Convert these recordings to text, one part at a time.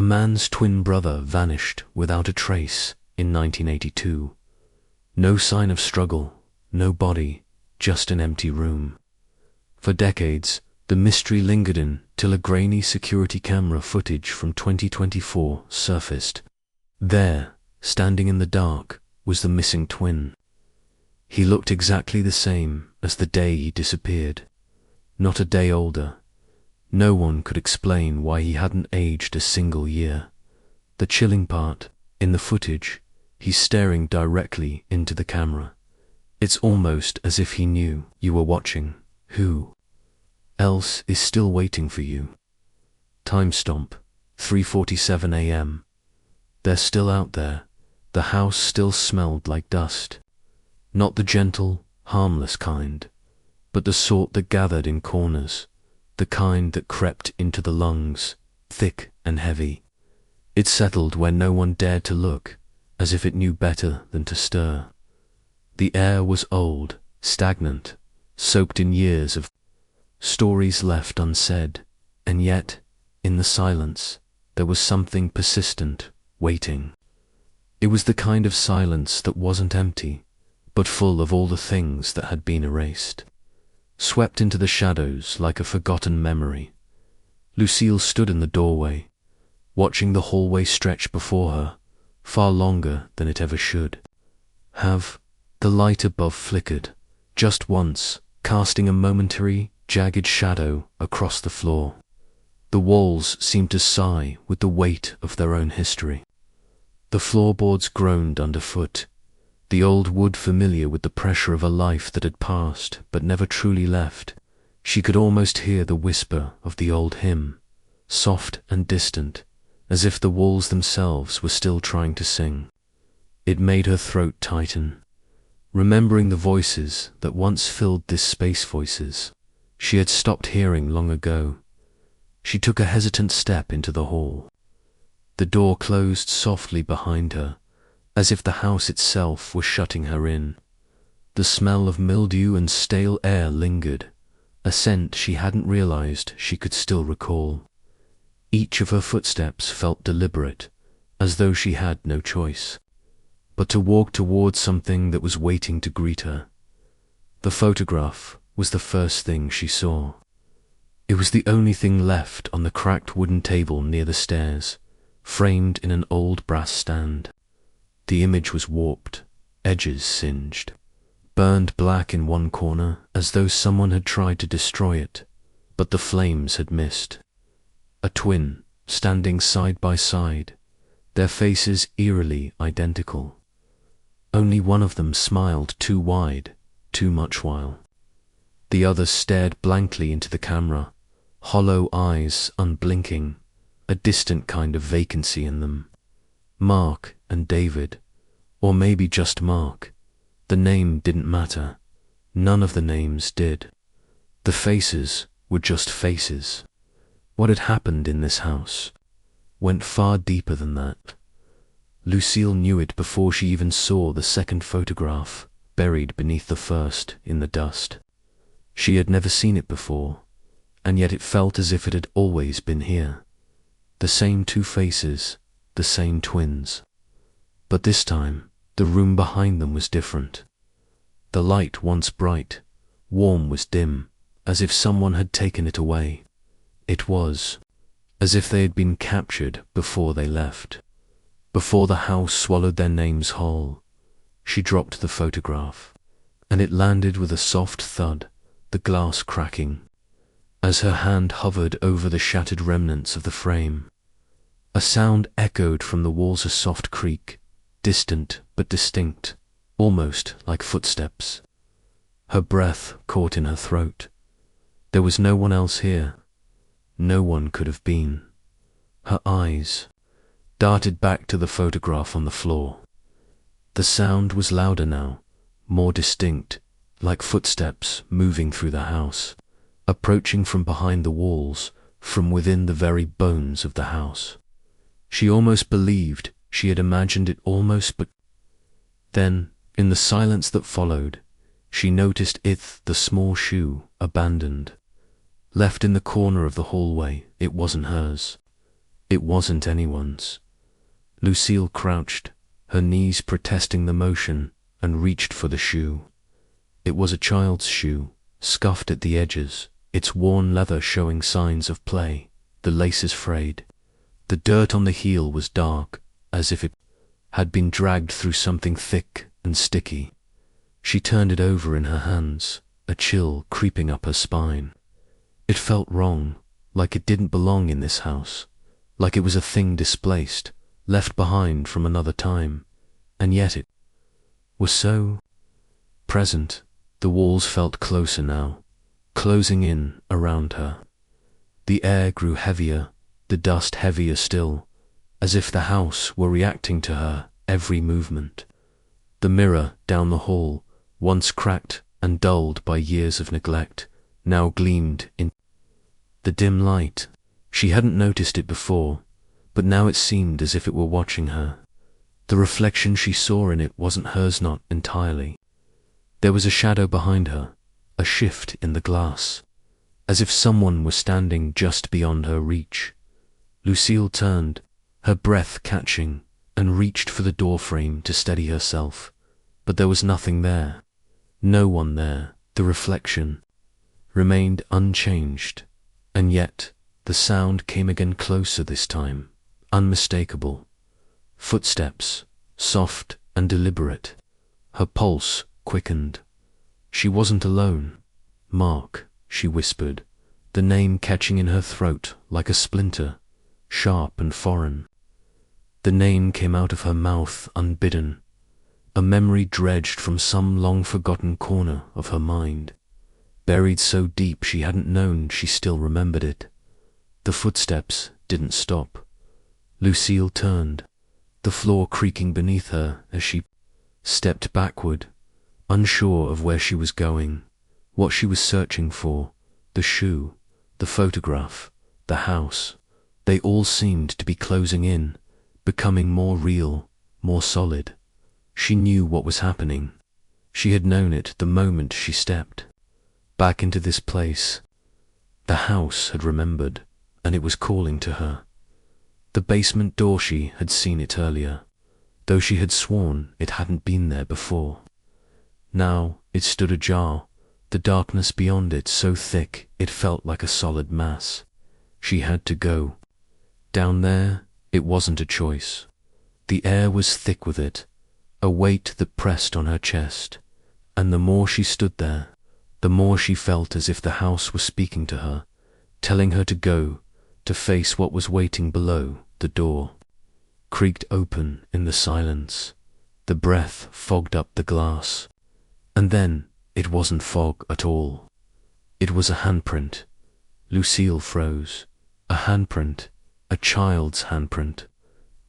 man's twin brother vanished without a trace in 1982. No sign of struggle, no body, just an empty room. For decades, the mystery lingered till a grainy security camera footage from 2024 surfaced. There, standing in the dark, was the missing twin. He looked exactly the same as the day he disappeared, not a day older. No one could explain why he hadn't aged a single year. The chilling part, in the footage, he's staring directly into the camera. It's almost as if he knew you were watching. Who else is still waiting for you? Time stamp, 3:47 a.m. They're still out there. The house still smelled like dust. Not the gentle, harmless kind, but the sort that gathered in corners, the kind that crept into the lungs, thick and heavy. It settled where no one dared to look, as if it knew better than to stir. The air was old, stagnant, soaked in years of stories left unsaid, and yet, in the silence, there was something persistent, waiting. It was the kind of silence that wasn't empty, but full of all the things that had been erased, swept into the shadows like a forgotten memory. Lucille stood in the doorway, watching the hallway stretch before her, far longer than it ever should have. The light above flickered, just once, casting a momentary, jagged shadow across the floor. The walls seemed to sigh with the weight of their own history. The floorboards groaned underfoot, the old wood familiar with the pressure of a life that had passed but never truly left. She could almost hear the whisper of the old hymn, soft and distant, as if the walls themselves were still trying to sing. It made her throat tighten. Remembering the voices that once filled this space, voices she had stopped hearing long ago, she took a hesitant step into the hall. The door closed softly behind her, as if the house itself were shutting her in. The smell of mildew and stale air lingered, a scent she hadn't realized she could still recall. Each of her footsteps felt deliberate, as though she had no choice but to walk towards something that was waiting to greet her. The photograph was the first thing she saw. It was the only thing left on the cracked wooden table near the stairs, framed in an old brass stand. The image was warped, edges singed, burned black in one corner as though someone had tried to destroy it, but the flames had missed. A twin, standing side by side, their faces eerily identical. Only one of them smiled too wide, too much while. The others stared blankly into the camera, hollow eyes unblinking, a distant kind of vacancy in them. Mark and David, or maybe just Mark. The name didn't matter. None of the names did. The faces were just faces. What had happened in this house went far deeper than that. Lucille knew it before she even saw the second photograph, buried beneath the first in the dust. She had never seen it before, and yet it felt as if it had always been here. The same two faces, the same twins. But this time, the room behind them was different. The light, once bright, warm, was dim, as if someone had taken it away. It was as if they had been captured before they left, before the house swallowed their names whole. She dropped the photograph, and it landed with a soft thud, the glass cracking, as her hand hovered over the shattered remnants of the frame. A sound echoed from the walls, a soft creak, distant but distinct, almost like footsteps. Her breath caught in her throat. There was no one else here. No one could have been. Her eyes darted back to the photograph on the floor. The sound was louder now, more distinct, like footsteps moving through the house, approaching from behind the walls, from within the very bones of the house. She almost believed she had imagined it almost, but then, in the silence that followed, she noticed the small shoe, abandoned, left in the corner of the hallway. It wasn't hers. It wasn't anyone's. Lucille crouched, her knees protesting the motion, and reached for the shoe. It was a child's shoe, scuffed at the edges, its worn leather showing signs of play, the laces frayed. The dirt on the heel was dark, as if it had been dragged through something thick and sticky. She turned it over in her hands, a chill creeping up her spine. It felt wrong, like it didn't belong in this house, like it was a thing displaced, left behind from another time, and yet it was so present. The walls felt closer now, closing in around her. The air grew heavier, the dust heavier still, as if the house were reacting to her every movement. The mirror down the hall, once cracked and dulled by years of neglect, now gleamed in the dim light. She hadn't noticed it before, but now it seemed as if it were watching her. The reflection she saw in it wasn't hers, not entirely. There was a shadow behind her, a shift in the glass, as if someone were standing just beyond her reach. Lucille turned, her breath catching, and reached for the door frame to steady herself, but there was nothing there. No one there. The reflection remained unchanged, and yet the sound came again, closer this time, unmistakable. Footsteps, soft and deliberate. Her pulse quickened. She wasn't alone. Mark, she whispered, the name catching in her throat like a splinter, sharp and foreign. The name came out of her mouth unbidden, a memory dredged from some long-forgotten corner of her mind, buried so deep she hadn't known she still remembered it. The footsteps didn't stop. Lucille turned, the floor creaking beneath her as she stepped backward, unsure of where she was going, what she was searching for. The shoe, the photograph, the house, they all seemed to be closing in, becoming more real, more solid. She knew what was happening. She had known it the moment she stepped back into this place. The house had remembered, and it was calling to her. The basement door, she had seen it earlier, though she had sworn it hadn't been there before. Now it stood ajar, the darkness beyond it so thick it felt like a solid mass. She had to go. Down there, it wasn't a choice. The air was thick with it, a weight that pressed on her chest, and the more she stood there, the more she felt as if the house was speaking to her, telling her to go, to face what was waiting below. The door creaked open in the silence. The breath fogged up the glass. And then it wasn't fog at all. It was a handprint. Lucille froze. A handprint, a child's handprint.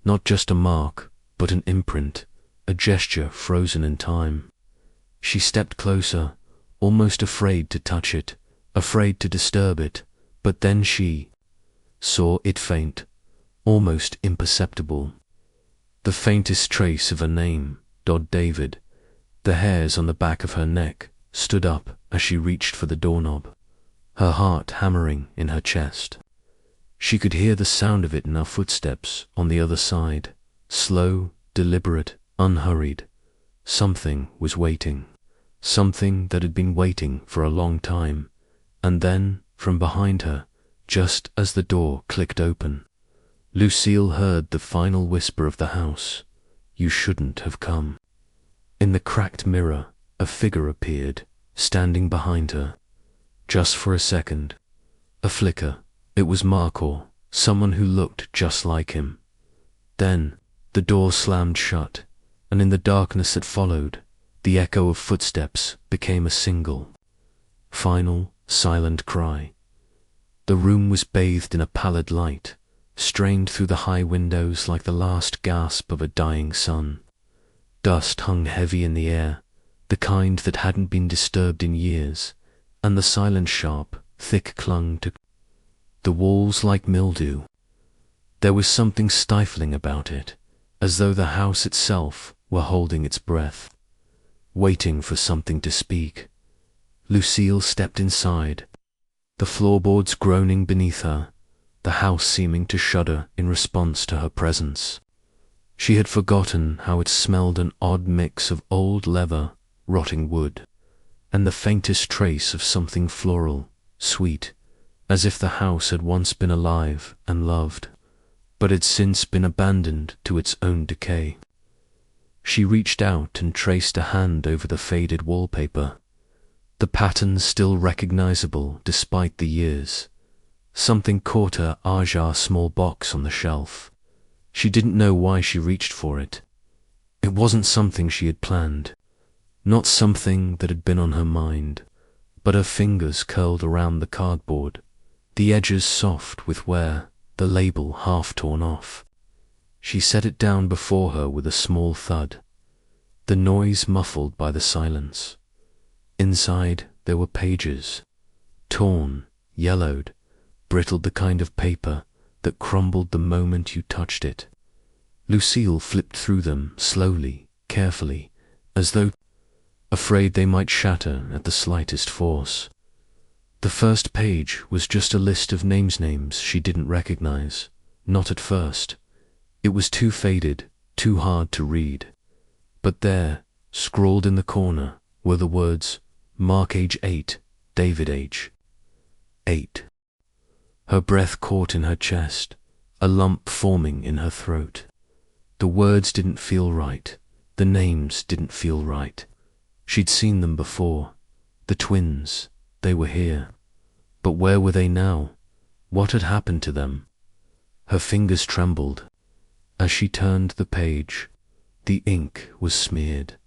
Not just a mark, but an imprint, a gesture frozen in time. She stepped closer, almost afraid to touch it, afraid to disturb it, but then she saw it faint, almost imperceptible. The faintest trace of a name, Dodd David. The hairs on the back of her neck stood up as she reached for the doorknob, her heart hammering in her chest. She could hear the sound of it in her footsteps on the other side, slow, deliberate, unhurried. Something was waiting, something that had been waiting for a long time. And then, from behind her, just as the door clicked open, Lucille heard the final whisper of the house. You shouldn't have come. In the cracked mirror, a figure appeared, standing behind her. Just for a second. A flicker. It was Mark, or someone who looked just like him. Then, the door slammed shut, and in the darkness that followed, the echo of footsteps became a single, final, silent cry. The room was bathed in a pallid light, strained through the high windows like the last gasp of a dying sun. Dust hung heavy in the air, the kind that hadn't been disturbed in years, and the silence sharp, thick clung to the walls like mildew. There was something stifling about it, as though the house itself were holding its breath, waiting for something to speak. Lucille stepped inside, the floorboards groaning beneath her, the house seeming to shudder in response to her presence. She had forgotten how it smelled, an odd mix of old leather, rotting wood, and the faintest trace of something floral, sweet, as if the house had once been alive and loved, but had since been abandoned to its own decay. She reached out and traced a hand over the faded wallpaper, the pattern still recognizable despite the years. Something caught her eye, a small box on the shelf. She didn't know why she reached for it. It wasn't something she had planned, not something that had been on her mind, but her fingers curled around the cardboard, the edges soft with wear, the label half torn off. She set it down before her with a small thud, the noise muffled by the silence. Inside there were pages, torn, yellowed, brittled, the kind of paper that crumbled the moment you touched it. Lucille flipped through them slowly, carefully, as though afraid they might shatter at the slightest force. The first page was just a list of names she didn't recognize, not at first. It was too faded, too hard to read. But there, scrawled in the corner, were the words, Mark age 8, David age 8. Her breath caught in her chest, a lump forming in her throat. The words didn't feel right. The names didn't feel right. She'd seen them before. The twins, they were here. But where were they now? What had happened to them? Her fingers trembled. As she turned the page, the ink was smeared,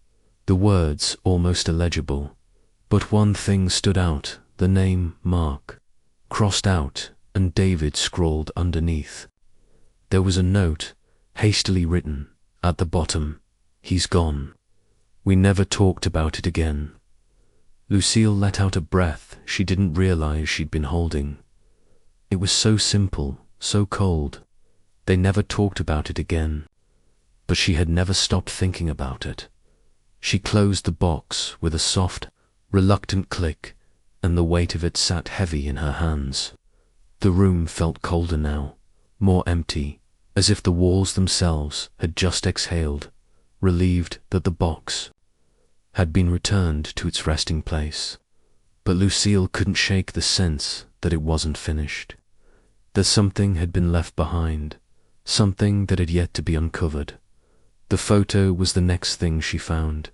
the words almost illegible. But one thing stood out, the name Mark, crossed out, and David scrawled underneath. There was a note, hastily written, at the bottom, "He's gone. We never talked about it again." Lucille let out a breath she didn't realize she'd been holding. It was so simple, so cold. They never talked about it again. But she had never stopped thinking about it. She closed the box with a soft, reluctant click, and the weight of it sat heavy in her hands. The room felt colder now, more empty, as if the walls themselves had just exhaled, relieved that the box had been returned to its resting place. But Lucille couldn't shake the sense that it wasn't finished, that something had been left behind, something that had yet to be uncovered. The photo was the next thing she found.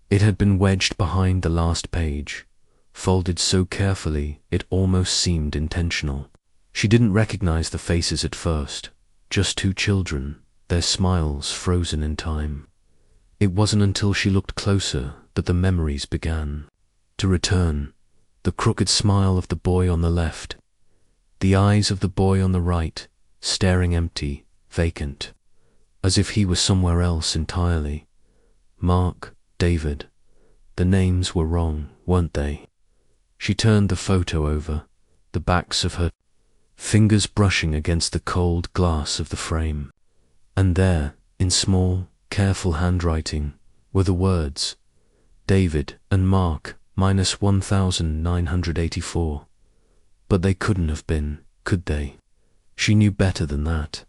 It had been wedged behind the last page, folded so carefully it almost seemed intentional. She didn't recognize the faces at first, just two children, their smiles frozen in time. It wasn't until she looked closer that the memories began to return. The crooked smile of the boy on the left, the eyes of the boy on the right, staring empty, vacant, as if he was somewhere else entirely. Mark, David. The names were wrong, weren't they? She turned the photo over, the backs of her fingers brushing against the cold glass of the frame. And there, in small, careful handwriting, were the words, David and Mark minus 1984. But they couldn't have been, could they? She knew better than that.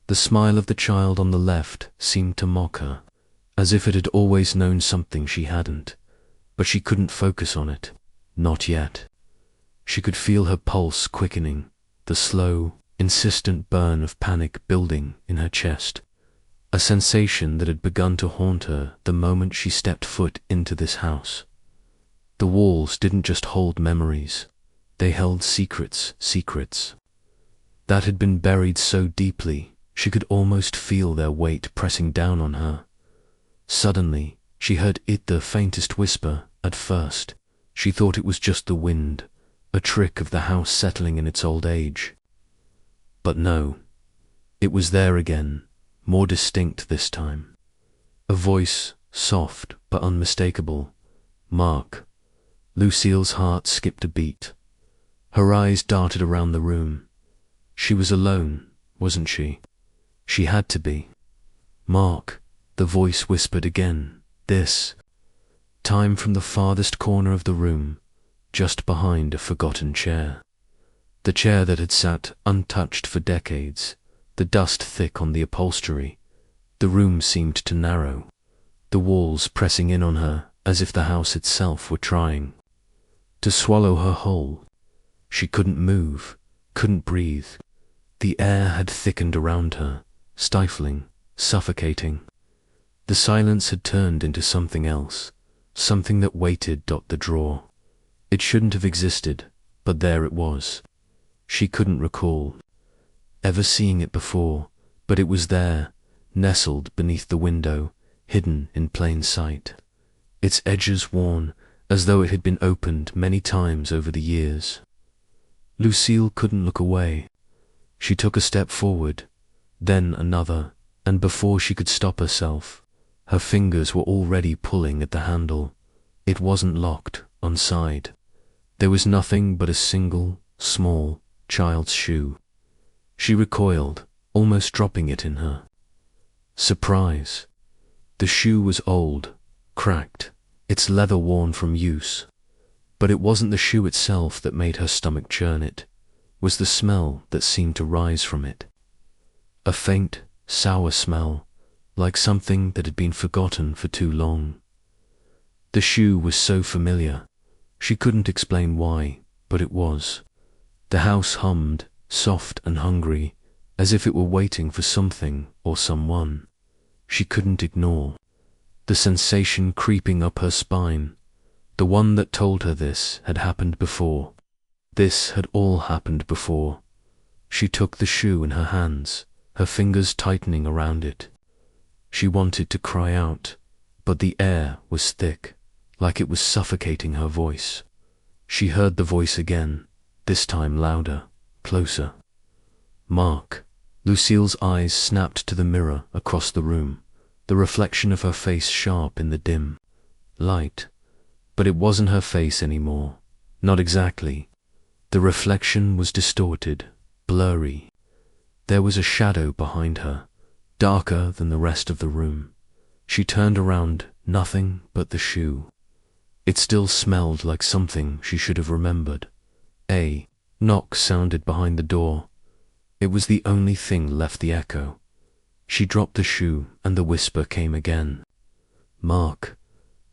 The smile of the child on the left seemed to mock her, as if it had always known something she hadn't. But she couldn't focus on it. Not yet. She could feel her pulse quickening, the slow, insistent burn of panic building in her chest, a sensation that had begun to haunt her the moment she stepped foot into this house. The walls didn't just hold memories, they held secrets that had been buried so deeply she could almost feel their weight pressing down on her. Suddenly, she heard the faintest whisper. At first, she thought it was just the wind, a trick of the house settling in its old age. But no, it was there again, more distinct this time. A voice, soft but unmistakable. Mark. Lucille's heart skipped a beat. Her eyes darted around the room. She was alone, wasn't she? She had to be. Mark, the voice whispered again, this time from the farthest corner of the room, just behind a forgotten chair. The chair that had sat untouched for decades, the dust thick on the upholstery. The room seemed to narrow, the walls pressing in on her as if the house itself were trying to swallow her whole. She couldn't move, couldn't breathe. The air had thickened around her, stifling, suffocating. The silence had turned into something else, something that waited at the drawer. It shouldn't have existed, but there it was. She couldn't recall ever seeing it before, but it was there, nestled beneath the window, hidden in plain sight. Its edges worn, as though it had been opened many times over the years. Lucille couldn't look away. She took a step forward, then another, and before she could stop herself, her fingers were already pulling at the handle. It wasn't locked, inside. There was nothing but a single, small, child's shoe. She recoiled, almost dropping it in her surprise. The shoe was old, cracked, its leather worn from use. But it wasn't the shoe itself that made her stomach churn. It was the smell that seemed to rise from it. A faint, sour smell, like something that had been forgotten for too long. The shoe was so familiar. She couldn't explain why, but it was. The house hummed, soft and hungry, as if it were waiting for something or someone she couldn't ignore. The sensation creeping up her spine, the one that told her this had happened before. This had all happened before. She took the shoe in her hands, her fingers tightening around it. She wanted to cry out, but the air was thick, like it was suffocating her voice. She heard the voice again, this time louder, closer. Mark. Lucille's eyes snapped to the mirror across the room, the reflection of her face sharp in the dim light. But it wasn't her face anymore. Not exactly. The reflection was distorted, blurry. There was a shadow behind her, darker than the rest of the room. She turned around, nothing but the shoe. It still smelled like something she should have remembered. A knock sounded behind the door. It was the only thing left the echo. She dropped the shoe and the whisper came again. Mark.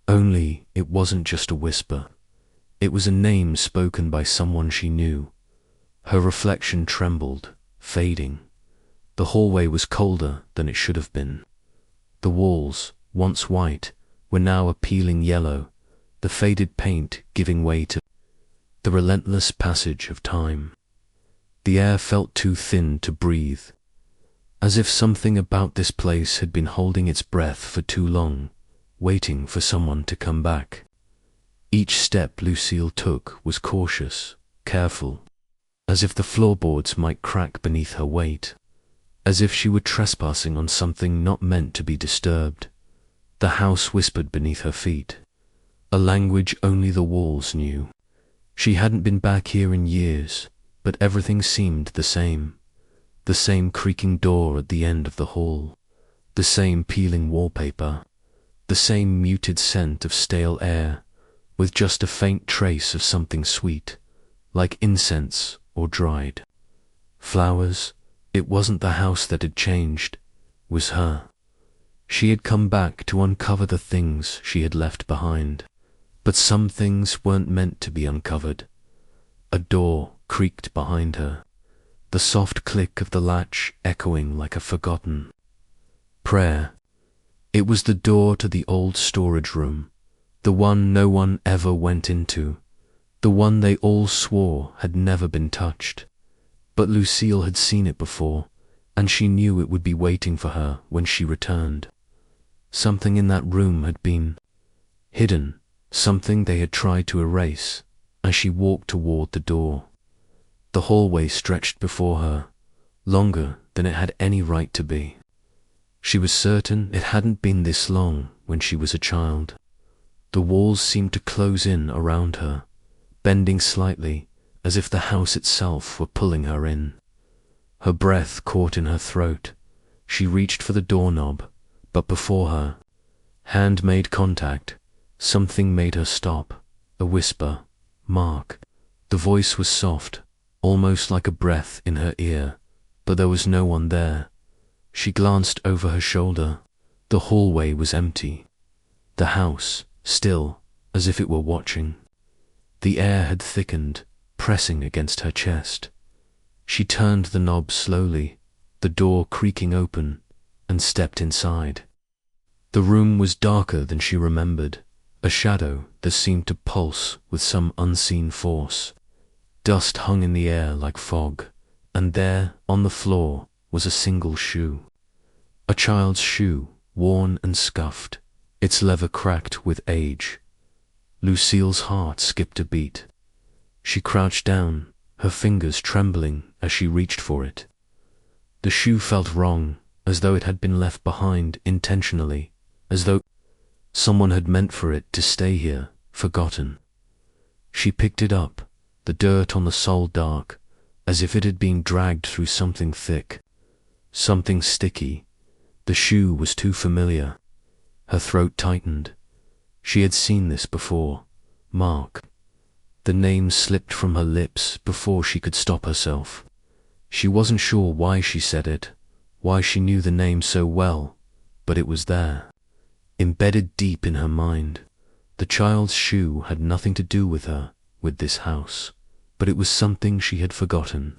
Only it wasn't just a whisper. It was a name spoken by someone she knew. Her reflection trembled, fading. The hallway was colder than it should have been. The walls, once white, were now a peeling yellow, the faded paint giving way to the relentless passage of time. The air felt too thin to breathe, as if something about this place had been holding its breath for too long, waiting for someone to come back. Each step Lucille took was cautious, careful, as if the floorboards might crack beneath her weight, as if she were trespassing on something not meant to be disturbed. The house whispered beneath her feet, a language only the walls knew. She hadn't been back here in years, but everything seemed the same. The same creaking door at the end of the hall, the same peeling wallpaper, the same muted scent of stale air, with just a faint trace of something sweet, like incense or dried flowers. It wasn't the house that had changed, it was her. She had come back to uncover the things she had left behind, but some things weren't meant to be uncovered. A door creaked behind her, the soft click of the latch echoing like a forgotten prayer. It was the door to the old storage room, the one no one ever went into, the one they all swore had never been touched. But Lucille had seen it before, and she knew it would be waiting for her when she returned. Something in that room had been hidden, something they had tried to erase, as she walked toward the door. The hallway stretched before her, longer than it had any right to be. She was certain it hadn't been this long when she was a child. The walls seemed to close in around her, bending slightly, as if the house itself were pulling her in. Her breath caught in her throat. She reached for the doorknob, but before her, hand made contact. Something made her stop, a whisper. Mark. The voice was soft, almost like a breath in her ear, but there was no one there. She glanced over her shoulder. The hallway was empty. The house, still, as if it were watching. The air had thickened, pressing against her chest. She turned the knob slowly, the door creaking open, and stepped inside. The room was darker than she remembered, a shadow that seemed to pulse with some unseen force. Dust hung in the air like fog, and there, on the floor, was a single shoe. A child's shoe, worn and scuffed, its leather cracked with age. Lucille's heart skipped a beat. She crouched down, her fingers trembling as she reached for it. The shoe felt wrong, as though it had been left behind intentionally, as though someone had meant for it to stay here, forgotten. She picked it up, the dirt on the sole dark, as if it had been dragged through something thick, something sticky. The shoe was too familiar. Her throat tightened. She had seen this before. Mark. The name slipped from her lips before she could stop herself. She wasn't sure why she said it, why she knew the name so well, but it was there, embedded deep in her mind. The child's shoe had nothing to do with her, with this house, but it was something she had forgotten,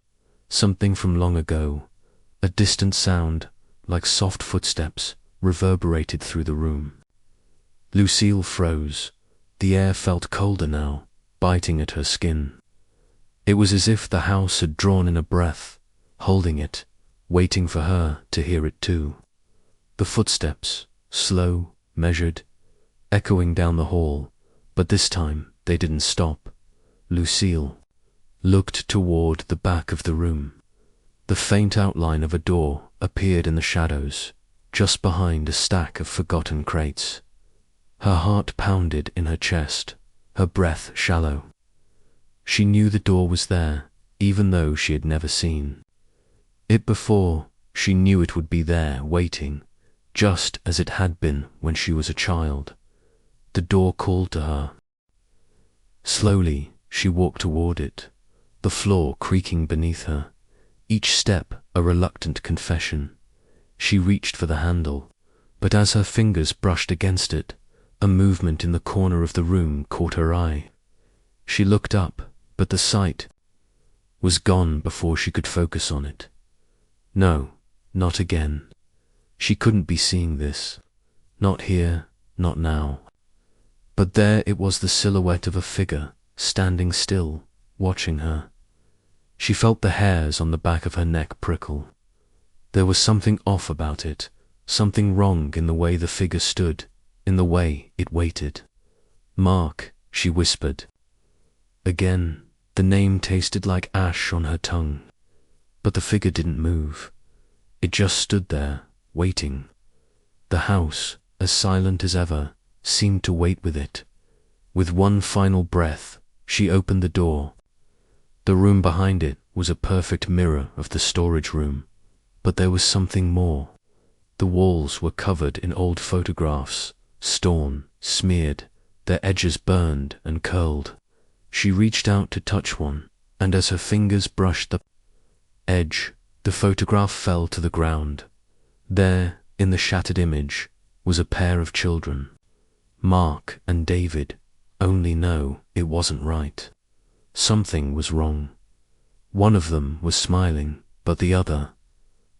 something from long ago. A distant sound, like soft footsteps, reverberated through the room. Lucille froze. The air felt colder now, biting at her skin. It was as if the house had drawn in a breath, holding it, waiting for her to hear it too. The footsteps, slow, measured, echoing down the hall, but this time they didn't stop. Lucille looked toward the back of the room. The faint outline of a door appeared in the shadows, just behind a stack of forgotten crates. Her heart pounded in her chest, her breath shallow. She knew the door was there, even though she had never seen it before. She knew it would be there, waiting, just as it had been when she was a child. The door called to her. Slowly, she walked toward it, the floor creaking beneath her, each step a reluctant confession. She reached for the handle, but as her fingers brushed against it, a movement in the corner of the room caught her eye. She looked up, but the sight was gone before she could focus on it. No, not again. She couldn't be seeing this. Not here, not now. But there it was, the silhouette of a figure, standing still, watching her. She felt the hairs on the back of her neck prickle. There was something off about it, something wrong in the way the figure stood, in the way it waited. "Mark," she whispered. Again, the name tasted like ash on her tongue. But the figure didn't move. It just stood there, waiting. The house, as silent as ever, seemed to wait with it. With one final breath, she opened the door. The room behind it was a perfect mirror of the storage room, but there was something more. The walls were covered in old photographs, torn, smeared, their edges burned and curled. She reached out to touch one, and as her fingers brushed the edge, the photograph fell to the ground. There, in the shattered image, was a pair of children. Mark and David, only no, it wasn't right. Something was wrong. One of them was smiling, but the other,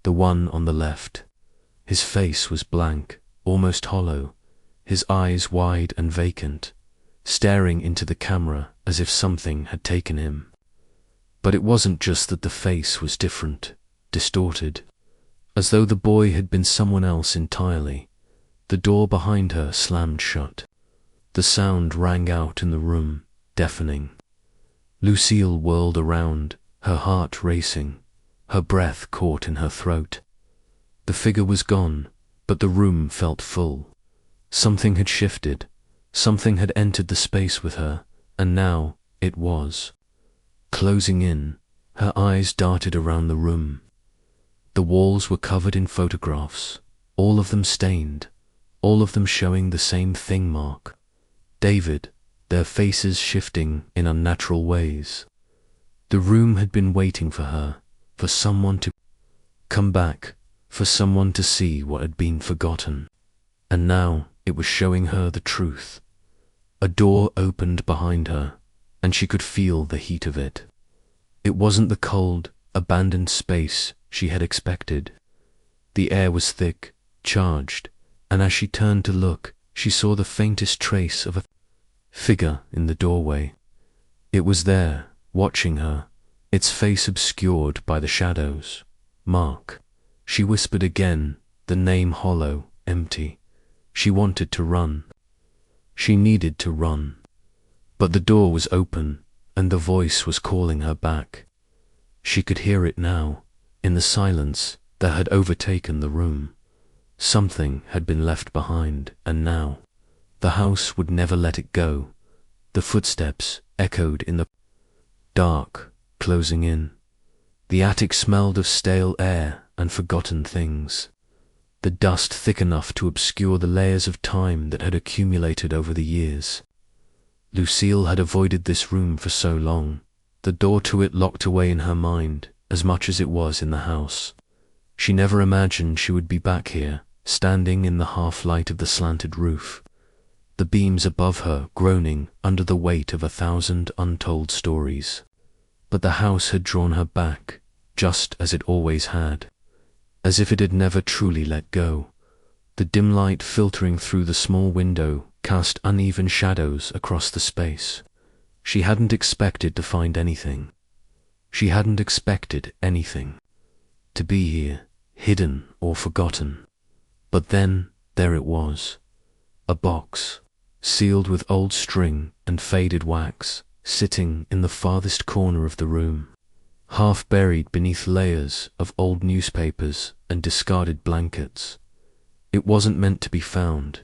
the one on the left, his face was blank, almost hollow, his eyes wide and vacant, staring into the camera as if something had taken him. But it wasn't just that the face was different, distorted, as though the boy had been someone else entirely. The door behind her slammed shut. The sound rang out in the room, deafening. Lucille whirled around, her heart racing, her breath caught in her throat. The figure was gone, but the room felt full. Something had shifted, something had entered the space with her, and now it was closing in. Her eyes darted around the room. The walls were covered in photographs, all of them stained, all of them showing the same thing, Mark. David, their faces shifting in unnatural ways. The room had been waiting for her, for someone to come back, for someone to see what had been forgotten. And now it was showing her the truth. A door opened behind her, and she could feel the heat of it. It wasn't the cold, abandoned space she had expected. The air was thick, charged, and as she turned to look, she saw the faintest trace of a figure in the doorway. It was there, watching her, its face obscured by the shadows. Mark. She whispered again, the name hollow, empty. She wanted to run. She needed to run. But the door was open, and the voice was calling her back. She could hear it now, in the silence that had overtaken the room. Something had been left behind, and now the house would never let it go. The footsteps echoed in the dark, closing in. The attic smelled of stale air and forgotten things. The dust thick enough to obscure the layers of time that had accumulated over the years. Lucille had avoided this room for so long, the door to it locked away in her mind as much as it was in the house. She never imagined she would be back here, standing in the half-light of the slanted roof, the beams above her groaning under the weight of 1,000 untold stories. But the house had drawn her back, just as it always had, as if it had never truly let go. The dim light filtering through the small window cast uneven shadows across the space. She hadn't expected to find anything. She hadn't expected anything. To be here, hidden or forgotten. But then, there it was. A box, sealed with old string and faded wax, sitting in the farthest corner of the room, half buried beneath layers of old newspapers and discarded blankets. It wasn't meant to be found.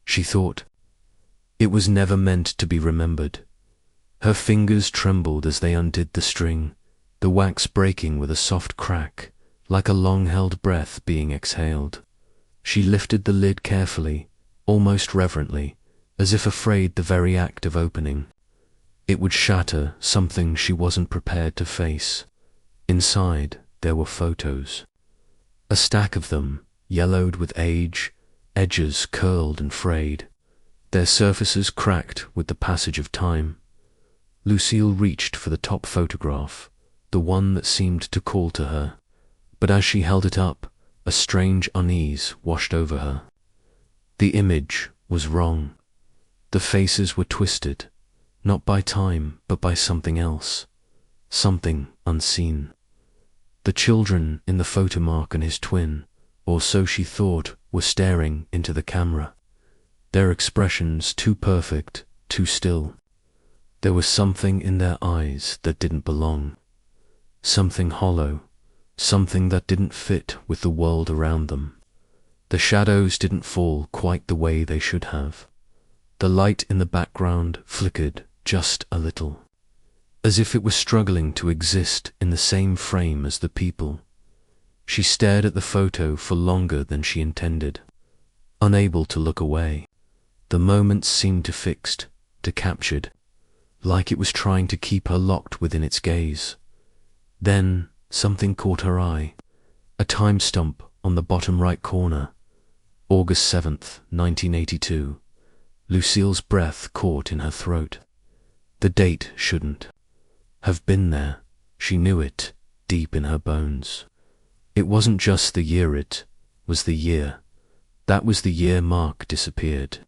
She thought. It was never meant to be remembered. Her fingers trembled as they undid the string, the wax breaking with a soft crack, like a long-held breath being exhaled. She lifted the lid carefully, almost reverently, as if afraid the very act of opening it would shatter something she wasn't prepared to face. Inside, there were photos. A stack of them, yellowed with age, edges curled and frayed, their surfaces cracked with the passage of time. Lucille reached for the top photograph, the one that seemed to call to her, but as she held it up, a strange unease washed over her. The image was wrong. The faces were twisted, not by time, but by something else, something unseen. The children in the photo Mark and his twin, or so she thought, were staring into the camera, their expressions too perfect, too still. There was something in their eyes that didn't belong, something hollow, something that didn't fit with the world around them. The shadows didn't fall quite the way they should have. The light in the background flickered just a little, as if it was struggling to exist in the same frame as the people. She stared at the photo for longer than she intended, unable to look away. The moment seemed to fixed, to captured, like it was trying to keep her locked within its gaze. Then something caught her eye, a time stamp on the bottom right corner, August 7th, 1982. Lucille's breath caught in her throat. The date shouldn't have been there. She knew it, deep in her bones. It wasn't just the year, it was the year. That was the year Mark disappeared.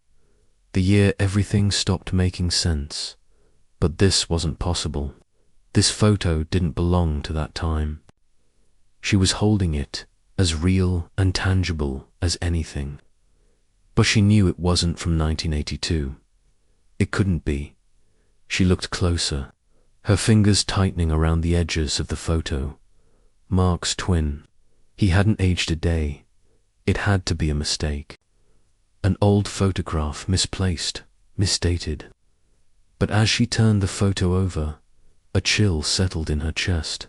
The year everything stopped making sense. But this wasn't possible. This photo didn't belong to that time. She was holding it, as real and tangible as anything. But she knew it wasn't from 1982. It couldn't be. She looked closer, her fingers tightening around the edges of the photo. Mark's twin. He hadn't aged a day. It had to be a mistake. An old photograph, misplaced, misdated. But as she turned the photo over, a chill settled in her chest.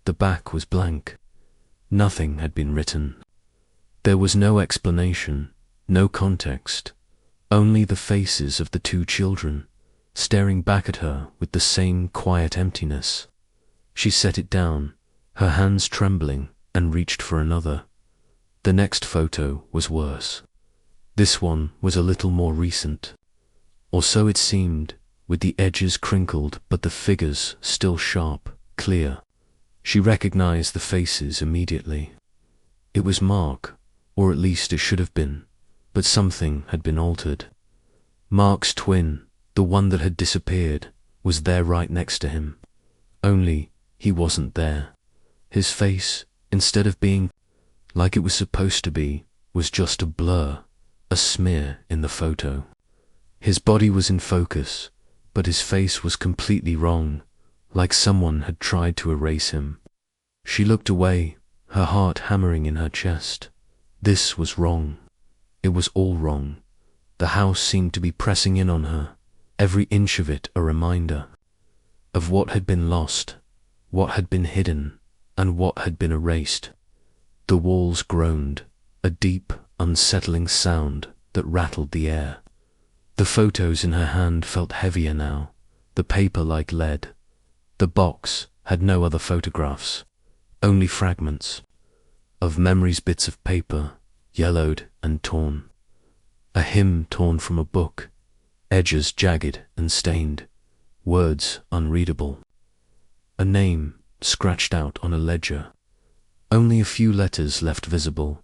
The back was blank. Nothing had been written. There was no explanation, no context, only the faces of the two children, staring back at her with the same quiet emptiness. She set it down, her hands trembling, and reached for another. The next photo was worse. This one was a little more recent. Or so it seemed, with the edges crinkled but the figures still sharp, clear. She recognized the faces immediately. It was Mark, or at least it should have been, but something had been altered. Mark's twin, the one that had disappeared, was there right next to him. Only, he wasn't there. His face, instead of being like it was supposed to be, was just a blur, a smear in the photo. His body was in focus, but his face was completely wrong, like someone had tried to erase him. She looked away, her heart hammering in her chest. This was wrong. It was all wrong. The house seemed to be pressing in on her, every inch of it a reminder of what had been lost, what had been hidden, and what had been erased. The walls groaned, a deep, unsettling sound that rattled the air. The photos in her hand felt heavier now, the paper like lead. The box had no other photographs, only fragments of memories, bits of paper, yellowed and torn. A hymn torn from a book, edges jagged and stained, words unreadable. A name scratched out on a ledger, only a few letters left visible.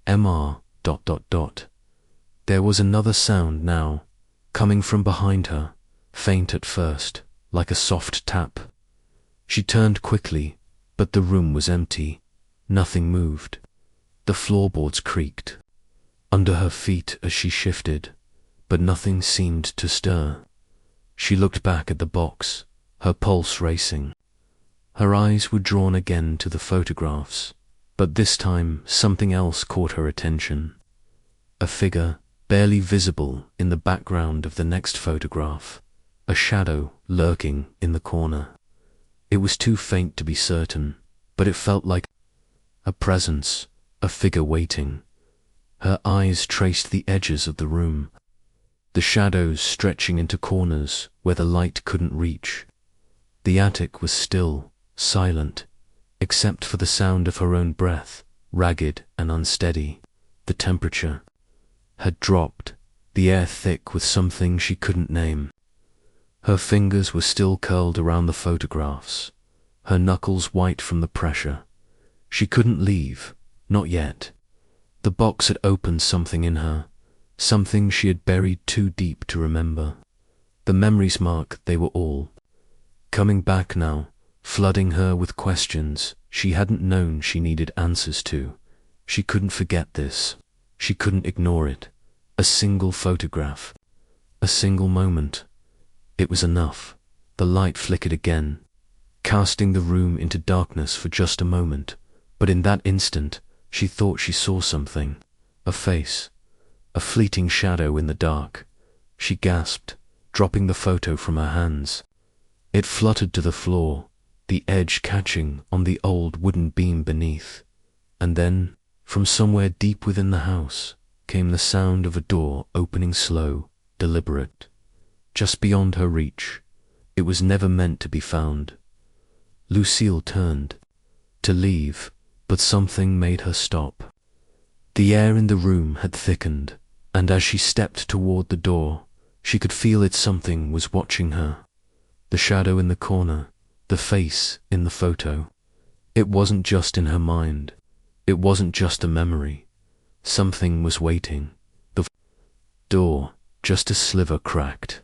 Mr. ... There was another sound now, coming from behind her, faint at first, like a soft tap. She turned quickly, but the room was empty. Nothing moved. The floorboards creaked under her feet as she shifted, but nothing seemed to stir. She looked back at the box, her pulse racing. Her eyes were drawn again to the photographs, but this time something else caught her attention. A figure, barely visible in the background of the next photograph, a shadow lurking in the corner. It was too faint to be certain, but it felt like a presence, a figure waiting. Her eyes traced the edges of the room, the shadows stretching into corners where the light couldn't reach. The attic was still, silent, except for the sound of her own breath, ragged and unsteady. The temperature had dropped, the air thick with something she couldn't name. Her fingers were still curled around the photographs, her knuckles white from the pressure. She couldn't leave, not yet. The box had opened something in her, something she had buried too deep to remember. The memories, Mark, they were all coming back now, flooding her with questions she hadn't known she needed answers to. She couldn't forget this. She couldn't ignore it. A single photograph, a single moment. It was enough. The light flickered again, casting the room into darkness for just a moment, but in that instant, she thought she saw something. A face, a fleeting shadow in the dark. She gasped, dropping the photo from her hands. It fluttered to the floor, the edge catching on the old wooden beam beneath. And then, from somewhere deep within the house, came the sound of a door opening slow, deliberate. Just beyond her reach. It was never meant to be found. Lucille turned to leave, but something made her stop. The air in the room had thickened, and as she stepped toward the door, she could feel that something was watching her. The shadow in the corner, the face in the photo. It wasn't just in her mind. It wasn't just a memory. Something was waiting. The door, just a sliver cracked,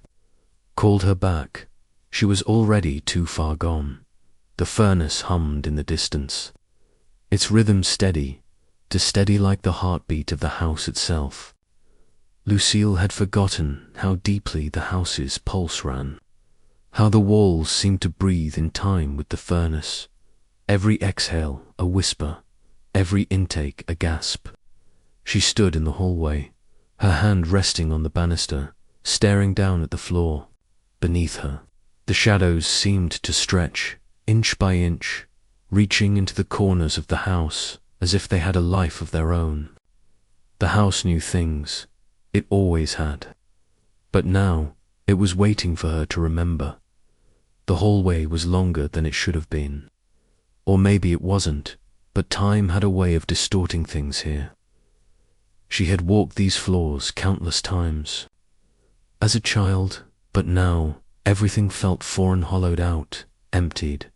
called her back. She was already too far gone. The furnace hummed in the distance, its rhythm steady, too steady like the heartbeat of the house itself. Lucille had forgotten how deeply the house's pulse ran, how the walls seemed to breathe in time with the furnace. Every exhale a whisper, every intake a gasp. She stood in the hallway, her hand resting on the banister, staring down at the floor. Beneath her, the shadows seemed to stretch, inch by inch, reaching into the corners of the house as if they had a life of their own. The house knew things. It always had. But now, it was waiting for her to remember. The hallway was longer than it should have been. Or maybe it wasn't, but time had a way of distorting things here. She had walked these floors countless times as a child, but now everything felt foreign, hollowed out, emptied.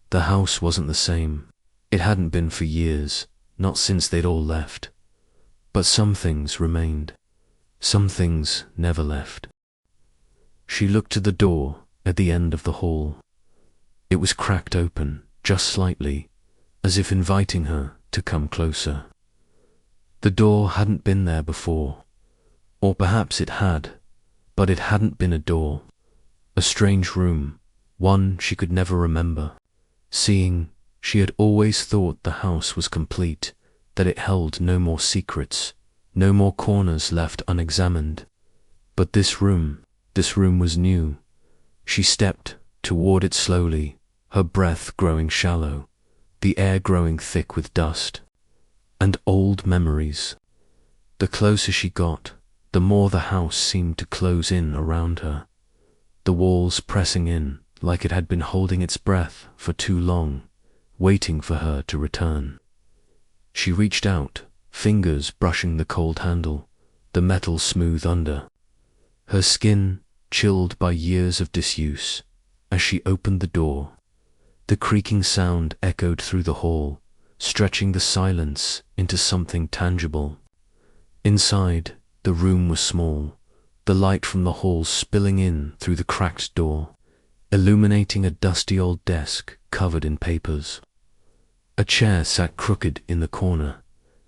The house wasn't the same. It hadn't been for years, not since they'd all left. But some things remained. Some things never left. She looked to the door at the end of the hall. It was cracked open, just slightly, as if inviting her to come closer. The door hadn't been there before, or perhaps it had, but it hadn't been a door. A strange room, one she could never remember. Seeing, she had always thought the house was complete, that it held no more secrets, no more corners left unexamined. But this room was new. She stepped toward it slowly, her breath growing shallow, the air growing thick with dust and old memories. The closer she got, the more the house seemed to close in around her, the walls pressing in like it had been holding its breath for too long, waiting for her to return. She reached out, fingers brushing the cold handle, the metal smooth under. Her skin chilled by years of disuse. As she opened the door, the creaking sound echoed through the hall, stretching the silence into something tangible. Inside, the room was small, the light from the hall spilling in through the cracked door, illuminating a dusty old desk covered in papers. A chair sat crooked in the corner,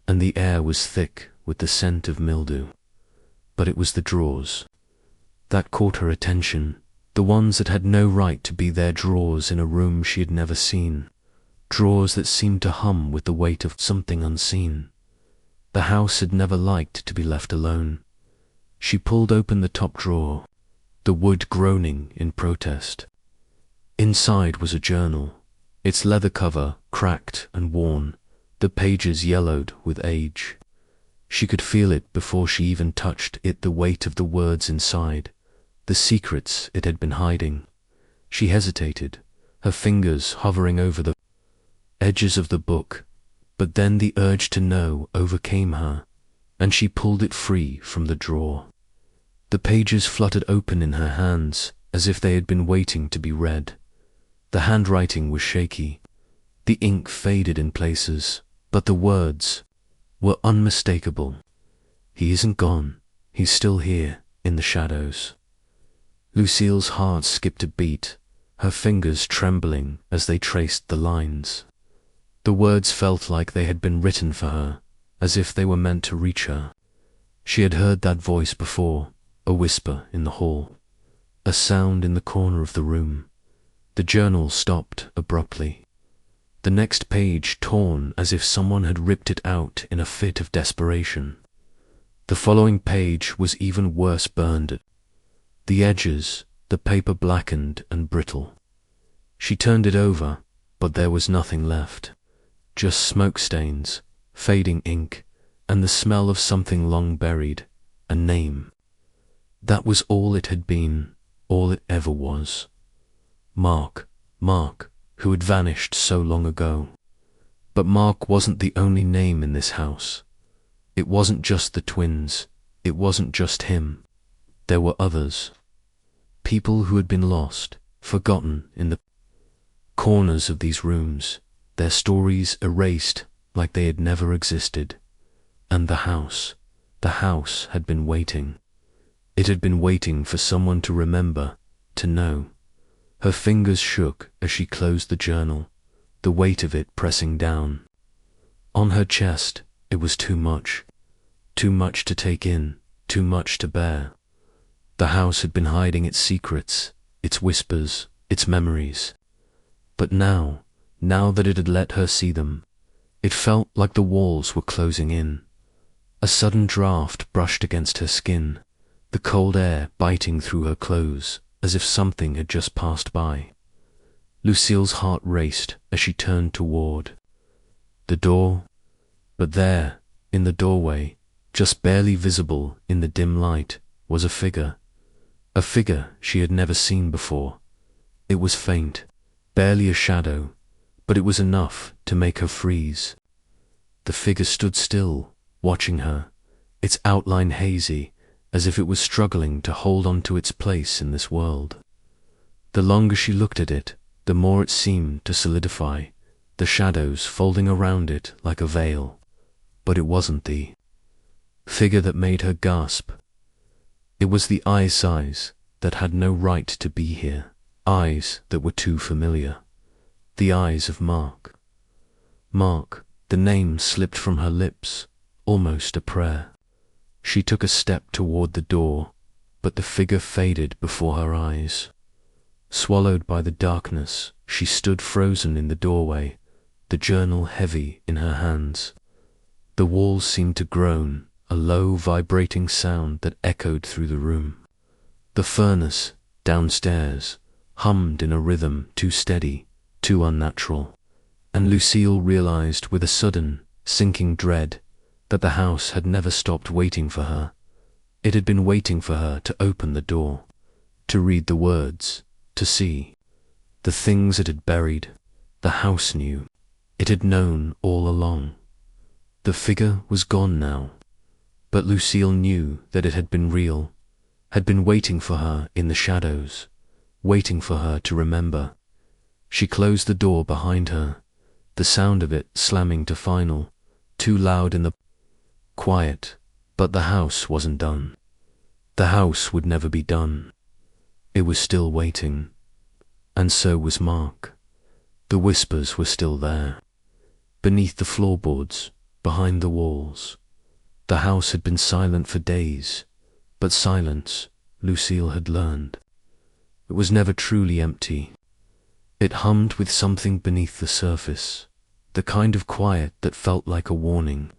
and the air was thick with the scent of mildew. But it was the drawers that caught her attention, the ones that had no right to be there, drawers in a room she had never seen, drawers that seemed to hum with the weight of something unseen. The house had never liked to be left alone. She pulled open the top drawer, the wood groaning in protest. Inside was a journal, its leather cover cracked and worn, the pages yellowed with age. She could feel it before she even touched it, the weight of the words inside, the secrets it had been hiding. She hesitated, her fingers hovering over the edges of the book, but then the urge to know overcame her, and she pulled it free from the drawer. The pages fluttered open in her hands, as if they had been waiting to be read. The handwriting was shaky, the ink faded in places, but the words were unmistakable. He isn't gone, he's still here, in the shadows. Lucille's heart skipped a beat, her fingers trembling as they traced the lines. The words felt like they had been written for her, as if they were meant to reach her. She had heard that voice before, a whisper in the hall, a sound in the corner of the room. The journal stopped abruptly, the next page torn as if someone had ripped it out in a fit of desperation. The following page was even worse, burned. The edges, the paper blackened and brittle. She turned it over, but there was nothing left, just smoke stains, fading ink, and the smell of something long buried, a name. That was all it had been, all it ever was. Mark, who had vanished so long ago. But Mark wasn't the only name in this house. It wasn't just the twins, it wasn't just him. There were others. People who had been lost, forgotten in the corners of these rooms, their stories erased like they had never existed. And the house had been waiting. It had been waiting for someone to remember, to know. Her fingers shook as she closed the journal, the weight of it pressing down. On her chest, it was too much to take in, too much to bear. The house had been hiding its secrets, its whispers, its memories. But now that it had let her see them, it felt like the walls were closing in. A sudden draft brushed against her skin, the cold air biting through her clothes as if something had just passed by. Lucille's heart raced as she turned toward the door, but there, in the doorway, just barely visible in the dim light, was a figure she had never seen before. It was faint, barely a shadow, but it was enough to make her freeze. The figure stood still, watching her, its outline hazy, as if it was struggling to hold on to its place in this world. The longer she looked at it, the more it seemed to solidify, the shadows folding around it like a veil. But it wasn't the figure that made her gasp. It was the eyes that had no right to be here, eyes that were too familiar. The eyes of Mark. Mark, the name slipped from her lips, almost a prayer. She took a step toward the door, but the figure faded before her eyes. Swallowed by the darkness, she stood frozen in the doorway, the journal heavy in her hands. The walls seemed to groan, a low vibrating sound that echoed through the room. The furnace, downstairs, hummed in a rhythm too steady, too unnatural, and Lucille realized with a sudden, sinking dread that the house had never stopped waiting for her. It had been waiting for her to open the door, to read the words, to see. The things it had buried, the house knew. It had known all along. The figure was gone now, but Lucille knew that it had been real, had been waiting for her in the shadows, waiting for her to remember. She closed the door behind her, the sound of it slamming to final, too loud in the quiet, but the house wasn't done. The house would never be done. It was still waiting, and so was Mark. The whispers were still there, beneath the floorboards, behind the walls. The house had been silent for days, but silence, Lucille had learned. It was never truly empty. It hummed with something beneath the surface, the kind of quiet that felt like a warning.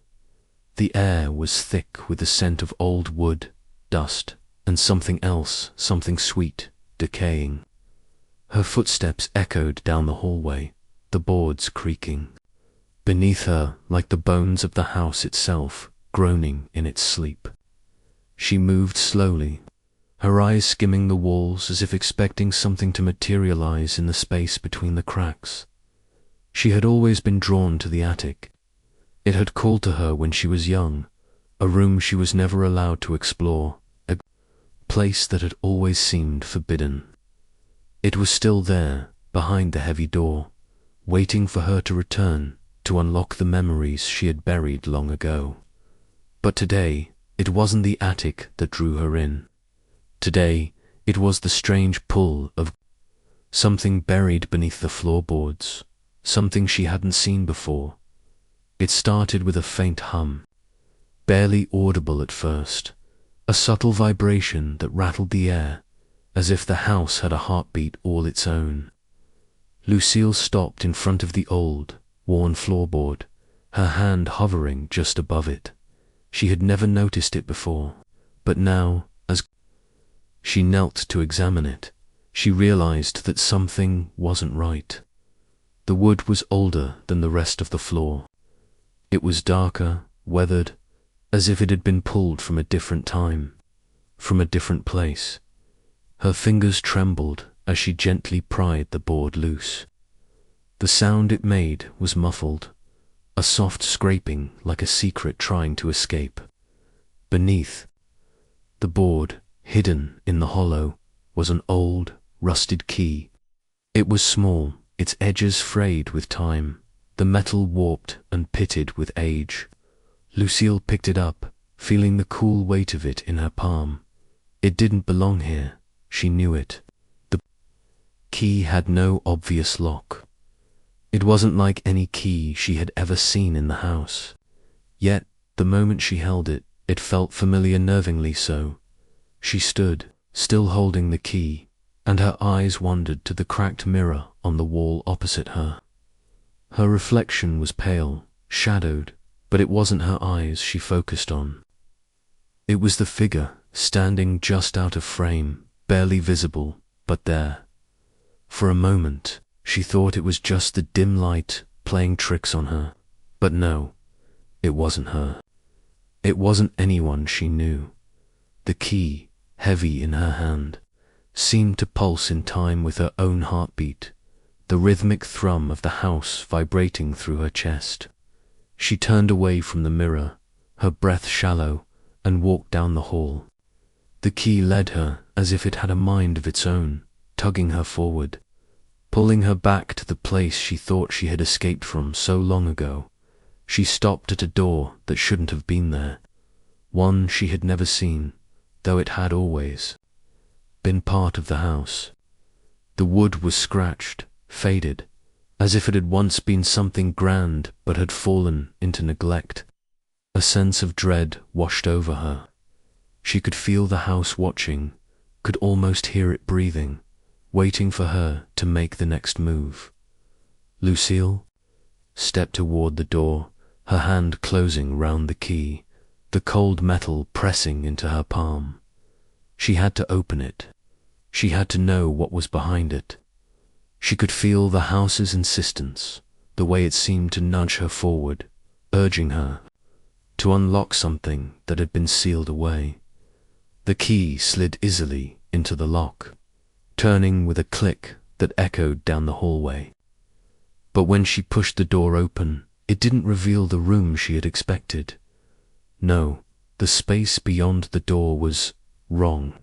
The air was thick with the scent of old wood, dust, and something else, something sweet, decaying. Her footsteps echoed down the hallway, the boards creaking. Beneath her, like the bones of the house itself, groaning in its sleep. She moved slowly, her eyes skimming the walls as if expecting something to materialize in the space between the cracks. She had always been drawn to the attic. It had called to her when she was young, a room she was never allowed to explore, a place that had always seemed forbidden. It was still there, behind the heavy door, waiting for her to return, to unlock the memories she had buried long ago. But today, it wasn't the attic that drew her in. Today, it was the strange pull of something buried beneath the floorboards, something she hadn't seen before. It started with a faint hum, barely audible at first, a subtle vibration that rattled the air, as if the house had a heartbeat all its own. Lucille stopped in front of the old, worn floorboard, her hand hovering just above it. She had never noticed it before, but now, as she knelt to examine it, she realized that something wasn't right. The wood was older than the rest of the floor. It was darker, weathered, as if it had been pulled from a different time, from a different place. Her fingers trembled as she gently pried the board loose. The sound it made was muffled, a soft scraping like a secret trying to escape. Beneath the board, hidden in the hollow, was an old, rusted key. It was small, its edges frayed with time, the metal warped and pitted with age. Lucille picked it up, feeling the cool weight of it in her palm. It didn't belong here, she knew it. The key had no obvious lock. It wasn't like any key she had ever seen in the house. Yet, the moment she held it, it felt familiar, nervingly so. She stood, still holding the key, and her eyes wandered to the cracked mirror on the wall opposite her. Her reflection was pale, shadowed, but it wasn't her eyes she focused on. It was the figure, standing just out of frame, barely visible, but there. For a moment, she thought it was just the dim light playing tricks on her. But no, it wasn't her. It wasn't anyone she knew. The key, heavy in her hand, seemed to pulse in time with her own heartbeat, the rhythmic thrum of the house vibrating through her chest. She turned away from the mirror, her breath shallow, and walked down the hall. The key led her as if it had a mind of its own, tugging her forward, pulling her back to the place she thought she had escaped from so long ago. She stopped at a door that shouldn't have been there, one she had never seen, though it had always been part of the house. The wood was scratched, faded, as if it had once been something grand but had fallen into neglect. A sense of dread washed over her. She could feel the house watching, could almost hear it breathing, waiting for her to make the next move. Lucille stepped toward the door, her hand closing round the key, the cold metal pressing into her palm. She had to open it. She had to know what was behind it. She could feel the house's insistence, the way it seemed to nudge her forward, urging her to unlock something that had been sealed away. The key slid easily into the lock, turning with a click that echoed down the hallway. But when she pushed the door open, it didn't reveal the room she had expected. No, the space beyond the door was wrong.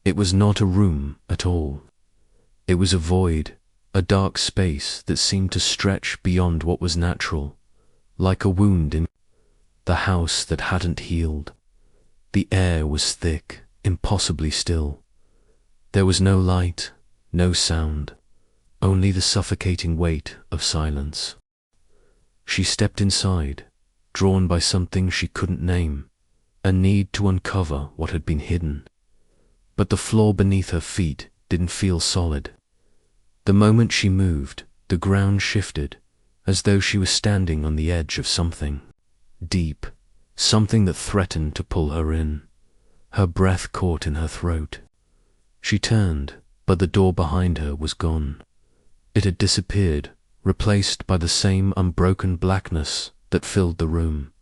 It was not a room at all. It was a void, a dark space that seemed to stretch beyond what was natural, like a wound in the house that hadn't healed. The air was thick, impossibly still. There was no light, no sound, only the suffocating weight of silence. She stepped inside, drawn by something she couldn't name, a need to uncover what had been hidden. But the floor beneath her feet didn't feel solid. The moment she moved, the ground shifted, as though she was standing on the edge of something deep, something that threatened to pull her in. Her breath caught in her throat. She turned, but the door behind her was gone. It had disappeared, replaced by the same unbroken blackness that filled the room.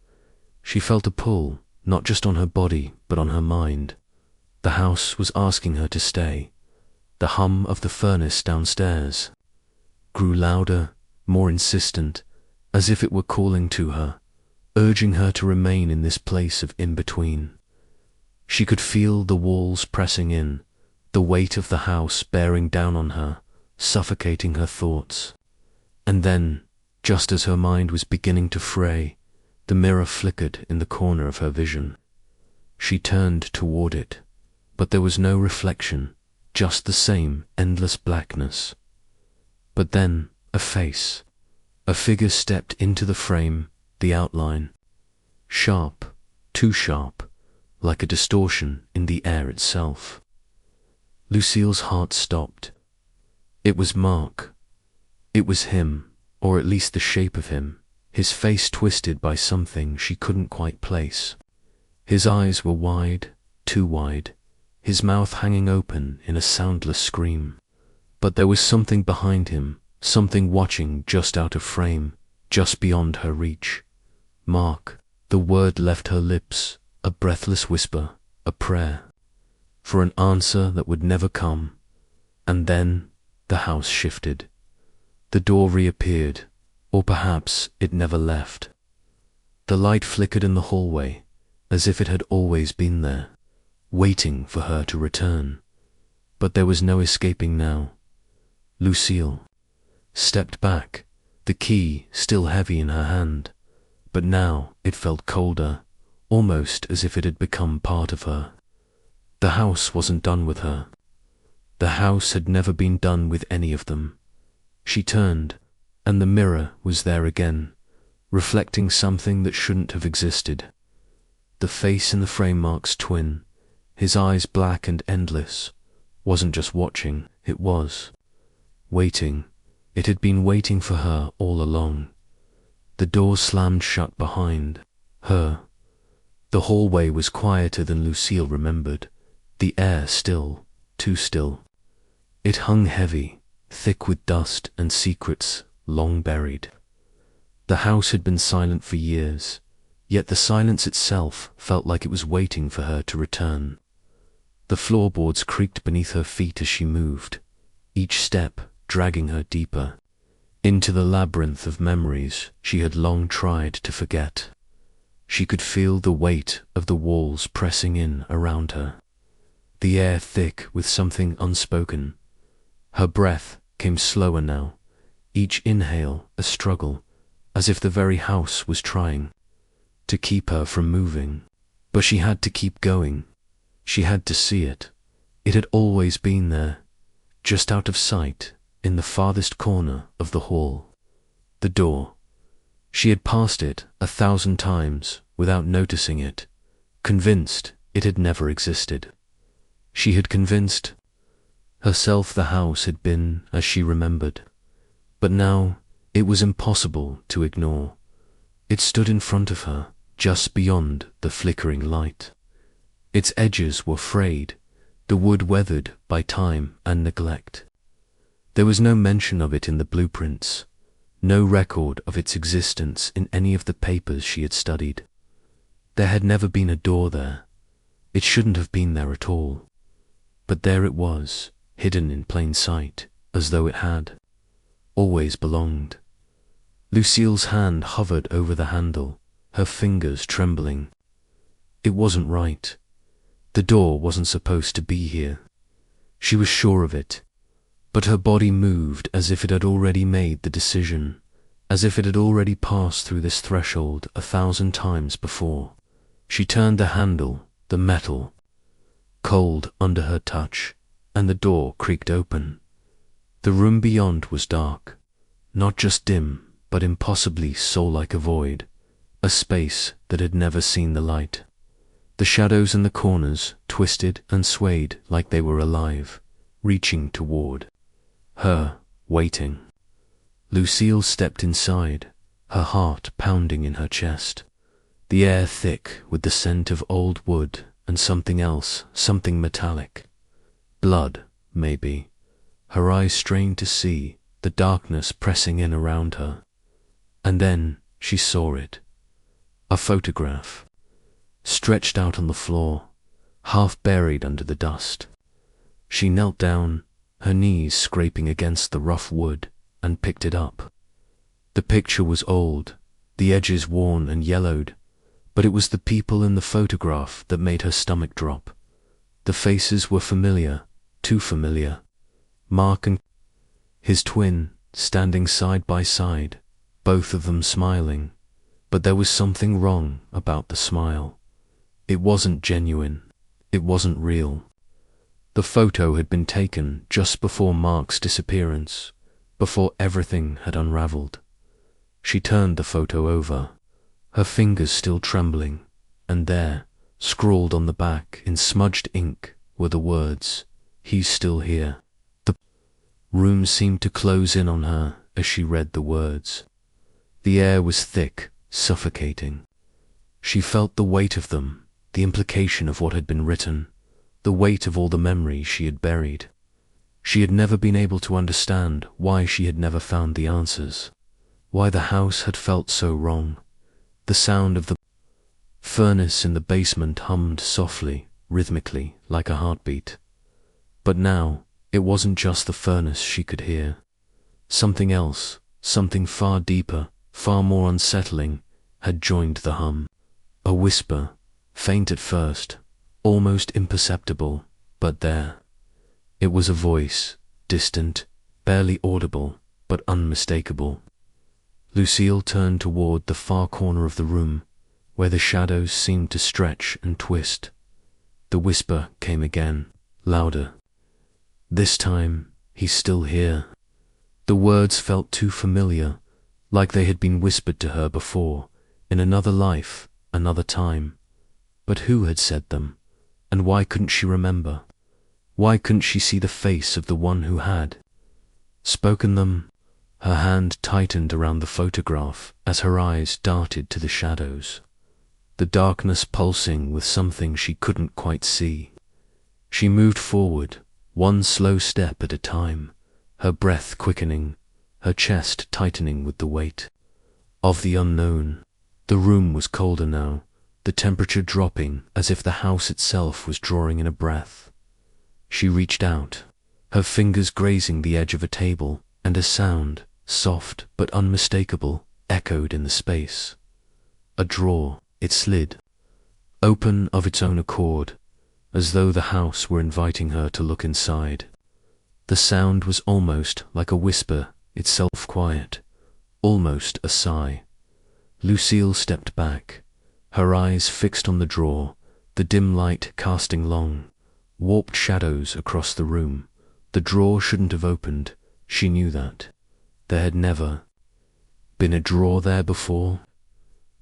She felt a pull, not just on her body, but on her mind. The house was asking her to stay. The hum of the furnace downstairs grew louder, more insistent, as if it were calling to her, urging her to remain in this place of in-between. She could feel the walls pressing in, the weight of the house bearing down on her, suffocating her thoughts. And then, just as her mind was beginning to fray, the mirror flickered in the corner of her vision. She turned toward it, but there was no reflection, just the same endless blackness. But then, a face. A figure stepped into the frame, the outline. Sharp, too sharp, like a distortion in the air itself. Lucille's heart stopped. It was Mark. It was him, or at least the shape of him, his face twisted by something she couldn't quite place. His eyes were wide, too wide, his mouth hanging open in a soundless scream. But there was something behind him, something watching just out of frame, just beyond her reach. Mark. The word left her lips, a breathless whisper, a prayer, for an answer that would never come. And then the house shifted. The door reappeared, or perhaps it never left. The light flickered in the hallway, as if it had always been there, waiting for her to return. But there was no escaping now. Lucille stepped back, the key still heavy in her hand, but now it felt colder, almost as if it had become part of her. The house wasn't done with her. The house had never been done with any of them. She turned, and the mirror was there again, reflecting something that shouldn't have existed. The face in the frame Mark's twin, his eyes black and endless, wasn't just watching, it was waiting. It had been waiting for her all along. The door slammed shut behind her. The hallway was quieter than Lucille remembered, the air still, too still. It hung heavy, thick with dust and secrets long buried. The house had been silent for years, yet the silence itself felt like it was waiting for her to return. The floorboards creaked beneath her feet as she moved, each step dragging her deeper into the labyrinth of memories she had long tried to forget. She could feel the weight of the walls pressing in around her, the air thick with something unspoken. Her breath came slower now, each inhale a struggle, as if the very house was trying to keep her from moving. But she had to keep going. She had to see it. It had always been there, just out of sight, in the farthest corner of the hall. The door. She had passed it 1,000 times without noticing it, convinced it had never existed. She had convinced herself the house had been as she remembered. But now it was impossible to ignore. It stood in front of her, just beyond the flickering light. Its edges were frayed, the wood weathered by time and neglect. There was no mention of it in the blueprints, no record of its existence in any of the papers she had studied. There had never been a door there. It shouldn't have been there at all. But there it was, hidden in plain sight, as though it had always belonged. Lucille's hand hovered over the handle, her fingers trembling. It wasn't right. The door wasn't supposed to be here. She was sure of it. But her body moved as if it had already made the decision, as if it had already passed through this threshold 1,000 times before. She turned the handle, the metal, cold under her touch, and the door creaked open. The room beyond was dark, not just dim, but impossibly soul-like a void, a space that had never seen the light. The shadows in the corners twisted and swayed like they were alive, reaching toward her, waiting. Lucille stepped inside, her heart pounding in her chest, the air thick with the scent of old wood and something else, something metallic. Blood, maybe. Her eyes strained to see the darkness pressing in around her. And then she saw it. A photograph, stretched out on the floor, half buried under the dust. She knelt down, her knees scraping against the rough wood, and picked it up. The picture was old, the edges worn and yellowed, but it was the people in the photograph that made her stomach drop. The faces were familiar, too familiar. Mark and his twin, standing side by side, both of them smiling. But there was something wrong about the smile. It wasn't genuine. It wasn't real. The photo had been taken just before Mark's disappearance, before everything had unraveled. She turned the photo over, her fingers still trembling, and there, scrawled on the back in smudged ink, were the words, "He's still here." The room seemed to close in on her as she read the words. The air was thick, suffocating. She felt the weight of them, the implication of what had been written, the weight of all the memories she had buried. She had never been able to understand why she had never found the answers, why the house had felt so wrong. The sound of the furnace in the basement hummed softly, rhythmically, like a heartbeat. But now, it wasn't just the furnace she could hear. Something else, something far deeper, far more unsettling, had joined the hum. A whisper, faint at first, almost imperceptible, but there. It was a voice, distant, barely audible, but unmistakable. Lucille turned toward the far corner of the room, where the shadows seemed to stretch and twist. The whisper came again, louder. This time, he's still here. The words felt too familiar, like they had been whispered to her before, in another life, another time. But who had said them? And why couldn't she remember? Why couldn't she see the face of the one who had spoken them? Her hand tightened around the photograph as her eyes darted to the shadows, the darkness pulsing with something she couldn't quite see. She moved forward, one slow step at a time, her breath quickening, her chest tightening with the weight of the unknown. The room was colder now, the temperature dropping as if the house itself was drawing in a breath, She reached out, her fingers grazing the edge of a table, and a sound, soft but unmistakable, echoed in the space. A drawer, it slid, open of its own accord, as though the house were inviting her to look inside. The sound was almost like a whisper, itself quiet, almost a sigh. Lucille stepped back, her eyes fixed on the drawer, the dim light casting long, warped shadows across the room. The drawer shouldn't have opened, she knew that. There had never been a drawer there before,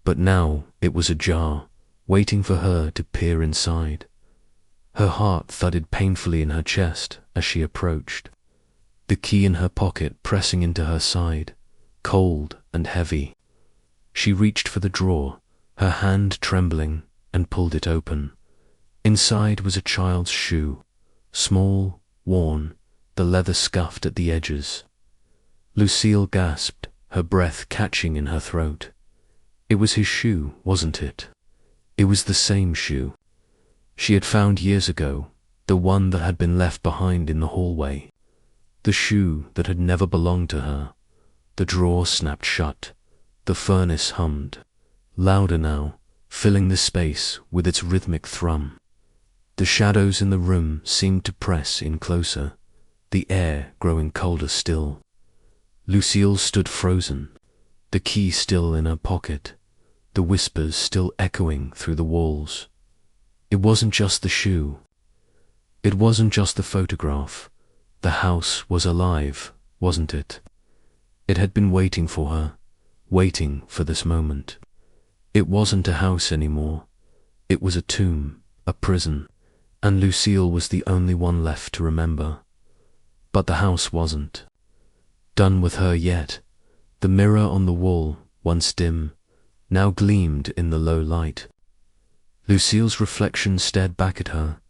but now it was ajar, waiting for her to peer inside. Her heart thudded painfully in her chest as she approached, the key in her pocket pressing into her side, cold and heavy. She reached for the drawer, her hand trembling, and pulled it open. Inside was a child's shoe, small, worn, the leather scuffed at the edges. Lucille gasped, her breath catching in her throat. It was his shoe, wasn't it? It was the same shoe she had found years ago, the one that had been left behind in the hallway. The shoe that had never belonged to her. The drawer snapped shut. The furnace hummed, louder now, filling the space with its rhythmic thrum. The shadows in the room seemed to press in closer, the air growing colder still. Lucille stood frozen, the key still in her pocket, the whispers still echoing through the walls. It wasn't just the shoe. It wasn't just the photograph. The house was alive, wasn't it? It had been waiting for her, waiting for this moment. It wasn't a house anymore. It was a tomb, a prison, and Lucille was the only one left to remember. But the house wasn't done with her yet. The mirror on the wall, once dim, now gleamed in the low light. Lucille's reflection stared back at her,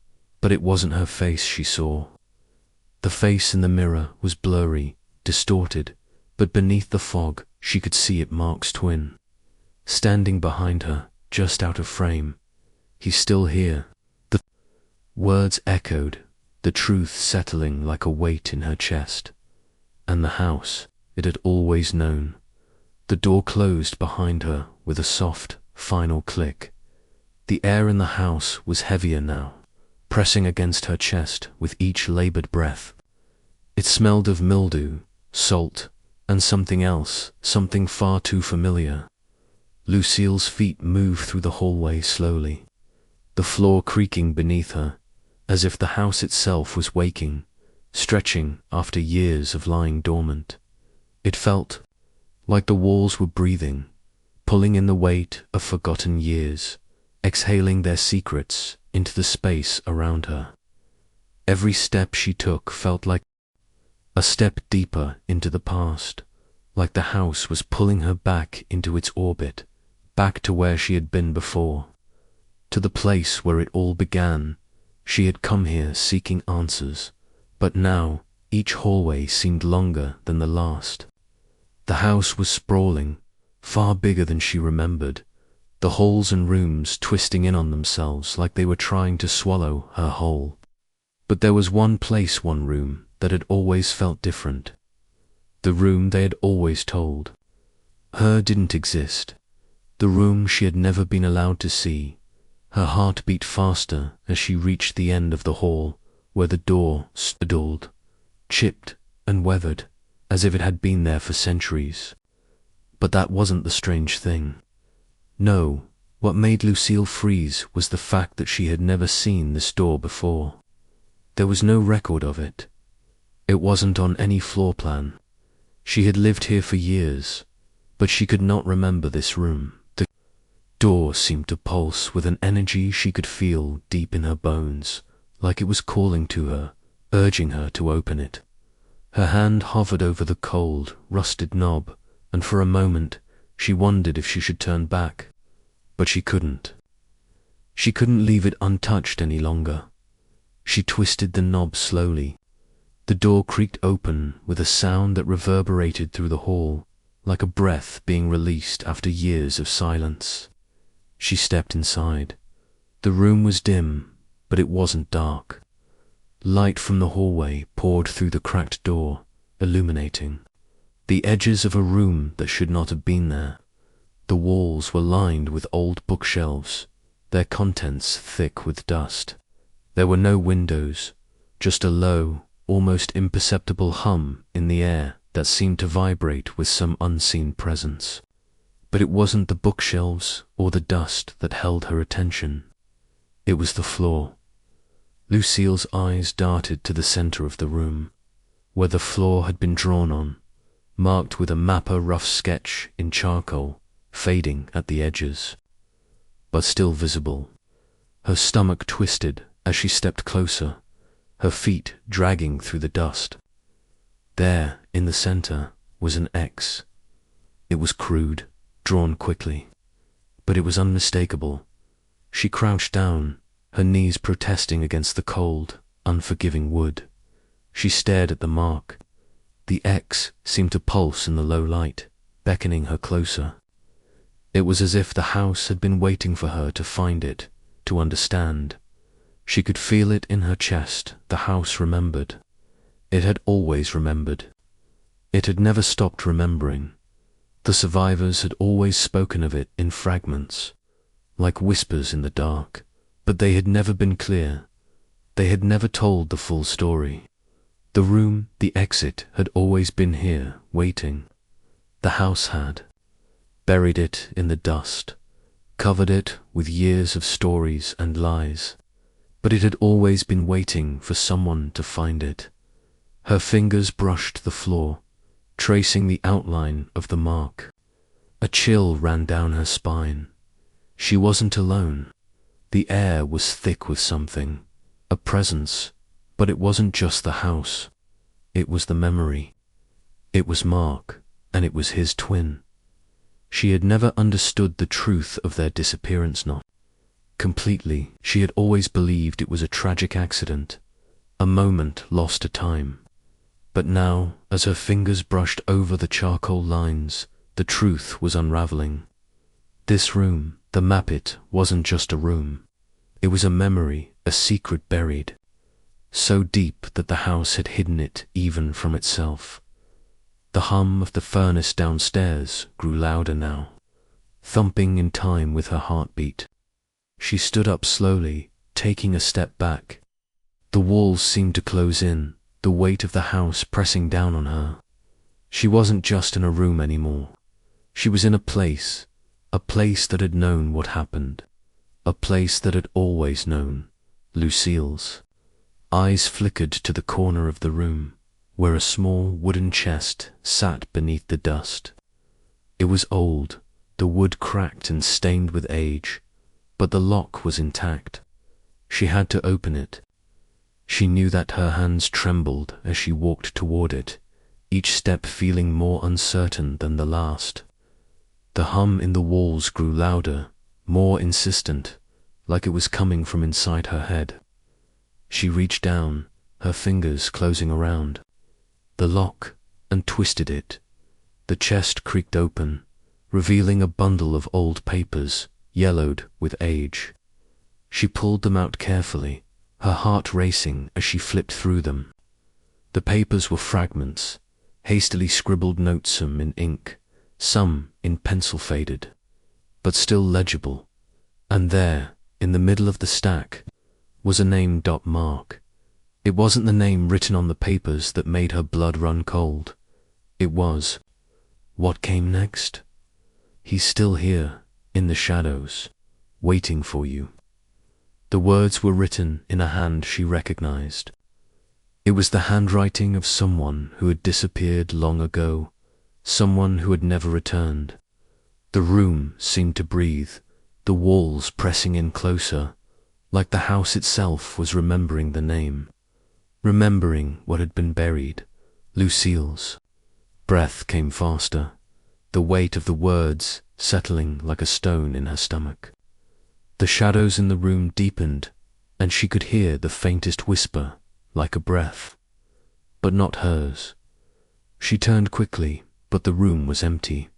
but it wasn't her face she saw. The face in the mirror was blurry, distorted, but beneath the fog she could see it Mark's twin. Standing behind her, just out of frame. He's still here. The words echoed, the truth settling like a weight in her chest. And the house it had always known. The door closed behind her with a soft, final click. The air in the house was heavier now, pressing against her chest with each labored breath. It smelled of mildew, salt, and something else, something far too familiar. Lucille's feet moved through the hallway slowly, the floor creaking beneath her, as if the house itself was waking, stretching after years of lying dormant. It felt like the walls were breathing, pulling in the weight of forgotten years, exhaling their secrets into the space around her. Every step she took felt like a step deeper into the past, like the house was pulling her back into its orbit, back to where she had been before, to the place where it all began. She had come here seeking answers, but now each hallway seemed longer than the last. The house was sprawling, far bigger than she remembered, the halls and rooms twisting in on themselves like they were trying to swallow her whole. But there was one place, one room, that had always felt different. The room they had always told her didn't exist. The room she had never been allowed to see. Her heart beat faster as she reached the end of the hall, where the door stood, chipped and weathered, as if it had been there for centuries. But that wasn't the strange thing. No, what made Lucille freeze was the fact that she had never seen this door before. There was no record of it. It wasn't on any floor plan. She had lived here for years, but she could not remember this room. The door seemed to pulse with an energy she could feel deep in her bones, like it was calling to her, urging her to open it. Her hand hovered over the cold, rusted knob, and for a moment she wondered if she should turn back. But she couldn't. She couldn't leave it untouched any longer. She twisted the knob slowly. The door creaked open with a sound that reverberated through the hall, like a breath being released after years of silence. She stepped inside. The room was dim, but it wasn't dark. Light from the hallway poured through the cracked door, illuminating the edges of a room that should not have been there. The walls were lined with old bookshelves, their contents thick with dust. There were no windows, just a low, almost imperceptible hum in the air that seemed to vibrate with some unseen presence. But it wasn't the bookshelves or the dust that held her attention. It was the floor. Lucille's eyes darted to the center of the room, where the floor had been drawn on, marked with a mapper rough sketch in charcoal, fading at the edges, but still visible. Her stomach twisted as she stepped closer, her feet dragging through the dust. There, in the center, was an X. It was crude, drawn quickly, but it was unmistakable. She crouched down, her knees protesting against the cold, unforgiving wood. She stared at the mark. The X seemed to pulse in the low light, beckoning her closer. It was as if the house had been waiting for her to find it, to understand. She could feel it in her chest. The house remembered. It had always remembered. It had never stopped remembering. The survivors had always spoken of it in fragments, like whispers in the dark, but they had never been clear. They had never told the full story. The room, the exit, had always been here, waiting. The house had. Buried it in the dust, covered it with years of stories and lies, but it had always been waiting for someone to find it. Her fingers brushed the floor, tracing the outline of the mark. A chill ran down her spine. She wasn't alone. The air was thick with something, a presence, but it wasn't just the house. It was the memory. It was Mark, and it was his twin. She had never understood the truth of their disappearance, not completely. She had always believed it was a tragic accident, a moment lost to time. But now, as her fingers brushed over the charcoal lines, the truth was unraveling. This room, the Mappit, wasn't just a room. It was a memory, a secret buried, so deep that the house had hidden it even from itself. The hum of the furnace downstairs grew louder now, thumping in time with her heartbeat. She stood up slowly, taking a step back. The walls seemed to close in, the weight of the house pressing down on her. She wasn't just in a room anymore. She was in a place that had known what happened, a place that had always known, Lucille's. Eyes flickered to the corner of the room, where a small wooden chest sat beneath the dust. It was old, the wood cracked and stained with age, but the lock was intact. She had to open it. She knew that her hands trembled as she walked toward it, each step feeling more uncertain than the last. The hum in the walls grew louder, more insistent, like it was coming from inside her head. She reached down, her fingers closing around the lock, and twisted it. The chest creaked open, revealing a bundle of old papers, yellowed with age. She pulled them out carefully, her heart racing as she flipped through them. The papers were fragments, hastily scribbled notes, some in ink, some in pencil faded, but still legible. And there, in the middle of the stack, was a name. Mark. It wasn't the name written on the papers that made her blood run cold. It was, what came next? He's still here, in the shadows, waiting for you. The words were written in a hand she recognized. It was the handwriting of someone who had disappeared long ago, someone who had never returned. The room seemed to breathe, the walls pressing in closer, like the house itself was remembering the name, remembering what had been buried, Lucille's. Breath came faster, the weight of the words settling like a stone in her stomach. The shadows in the room deepened, and she could hear the faintest whisper, like a breath, but not hers. She turned quickly, but the room was empty.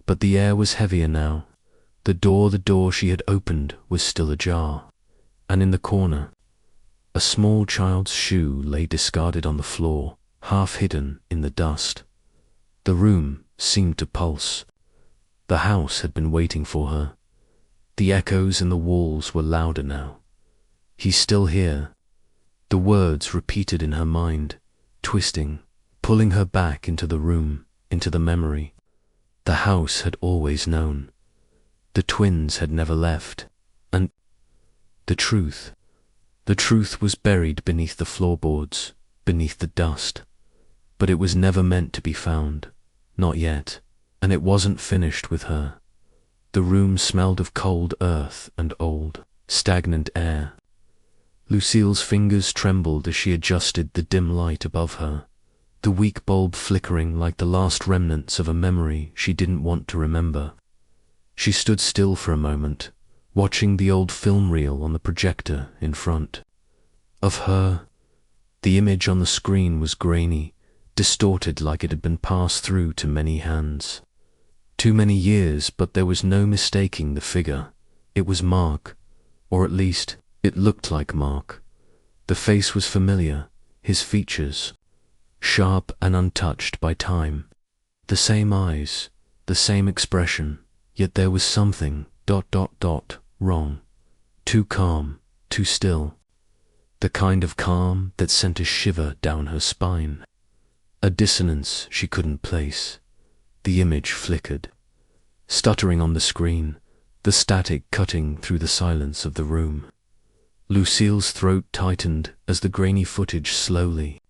But the air was heavier now. The door she had opened was still ajar, and in the corner, A small child's shoe lay discarded on the floor, half hidden in the dust. The room seemed to pulse. The house had been waiting for her. The echoes in the walls were louder now. "He's still here." The words repeated in her mind, twisting, pulling her back into the room, into the memory. The house had always known. The twins had never left. And the truth was buried beneath the floorboards, beneath the dust. But it was never meant to be found. Not yet. And it wasn't finished with her. The room smelled of cold earth and old, stagnant air. Lucille's fingers trembled as she adjusted the dim light above her, the weak bulb flickering like the last remnants of a memory she didn't want to remember. She stood still for a moment, watching the old film reel on the projector in front. Of her, the image on the screen was grainy, distorted like it had been passed through to many hands. Too many years, but there was no mistaking the figure. It was Mark, or at least, it looked like Mark. The face was familiar, his features, sharp and untouched by time. The same eyes, the same expression, yet there was something, wrong. Too calm, too still. The kind of calm that sent a shiver down her spine. A dissonance she couldn't place. The image flickered, stuttering on the screen, the static cutting through the silence of the room. Lucille's throat tightened as the grainy footage slowly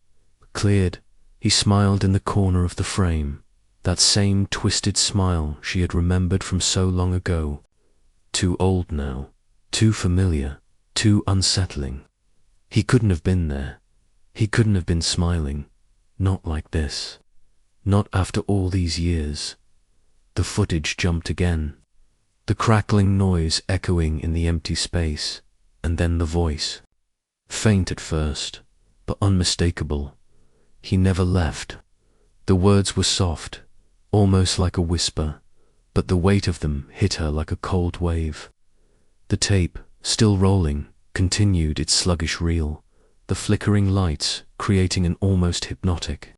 cleared. He smiled in the corner of the frame, that same twisted smile she had remembered from so long ago. Too old now, too familiar, too unsettling. He couldn't have been there. He couldn't have been smiling. Not like this. Not after all these years. The footage jumped again, the crackling noise echoing in the empty space, and then the voice. Faint at first, but unmistakable. He never left. The words were soft, almost like a whisper, but the weight of them hit her like a cold wave. The tape, still rolling, continued its sluggish reel, the flickering lights creating an almost hypnotic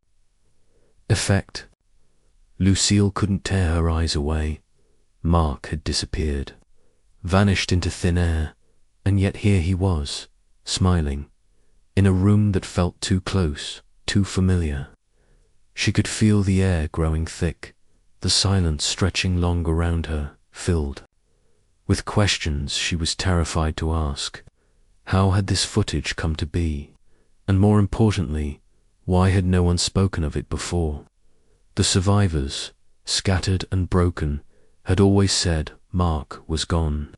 effect. Lucille couldn't tear her eyes away. Mark had disappeared, vanished into thin air, and yet here he was, smiling, in a room that felt too close, too familiar. She could feel the air growing thick, the silence stretching long around her, filled with questions she was terrified to ask. How had this footage come to be? And more importantly, why had no one spoken of it before? The survivors, scattered and broken, had always said Mark was gone.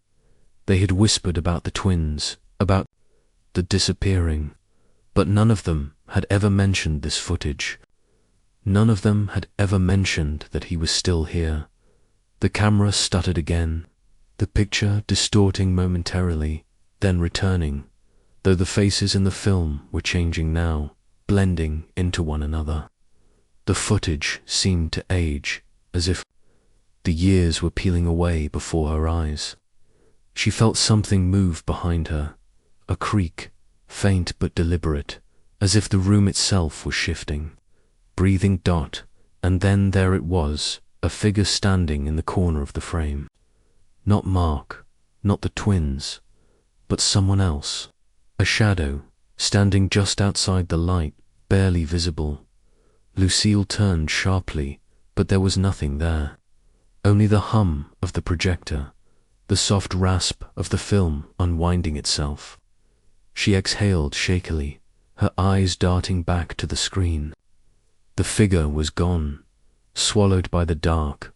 They had whispered about the twins, about the disappearing, but none of them had ever mentioned this footage. None of them had ever mentioned that he was still here. The camera stuttered again, the picture distorting momentarily, then returning, though the faces in the film were changing now, blending into one another. The footage seemed to age, as if the years were peeling away before her eyes. She felt something move behind her, a creak, faint but deliberate, as if the room itself was shifting. Breathing dot, and then there it was, a figure standing in the corner of the frame. Not Mark, not the twins, but someone else. A shadow, standing just outside the light, barely visible. Lucille turned sharply, but there was nothing there. Only the hum of the projector, the soft rasp of the film unwinding itself. She exhaled shakily, her eyes darting back to the screen. The figure was gone, swallowed by the dark,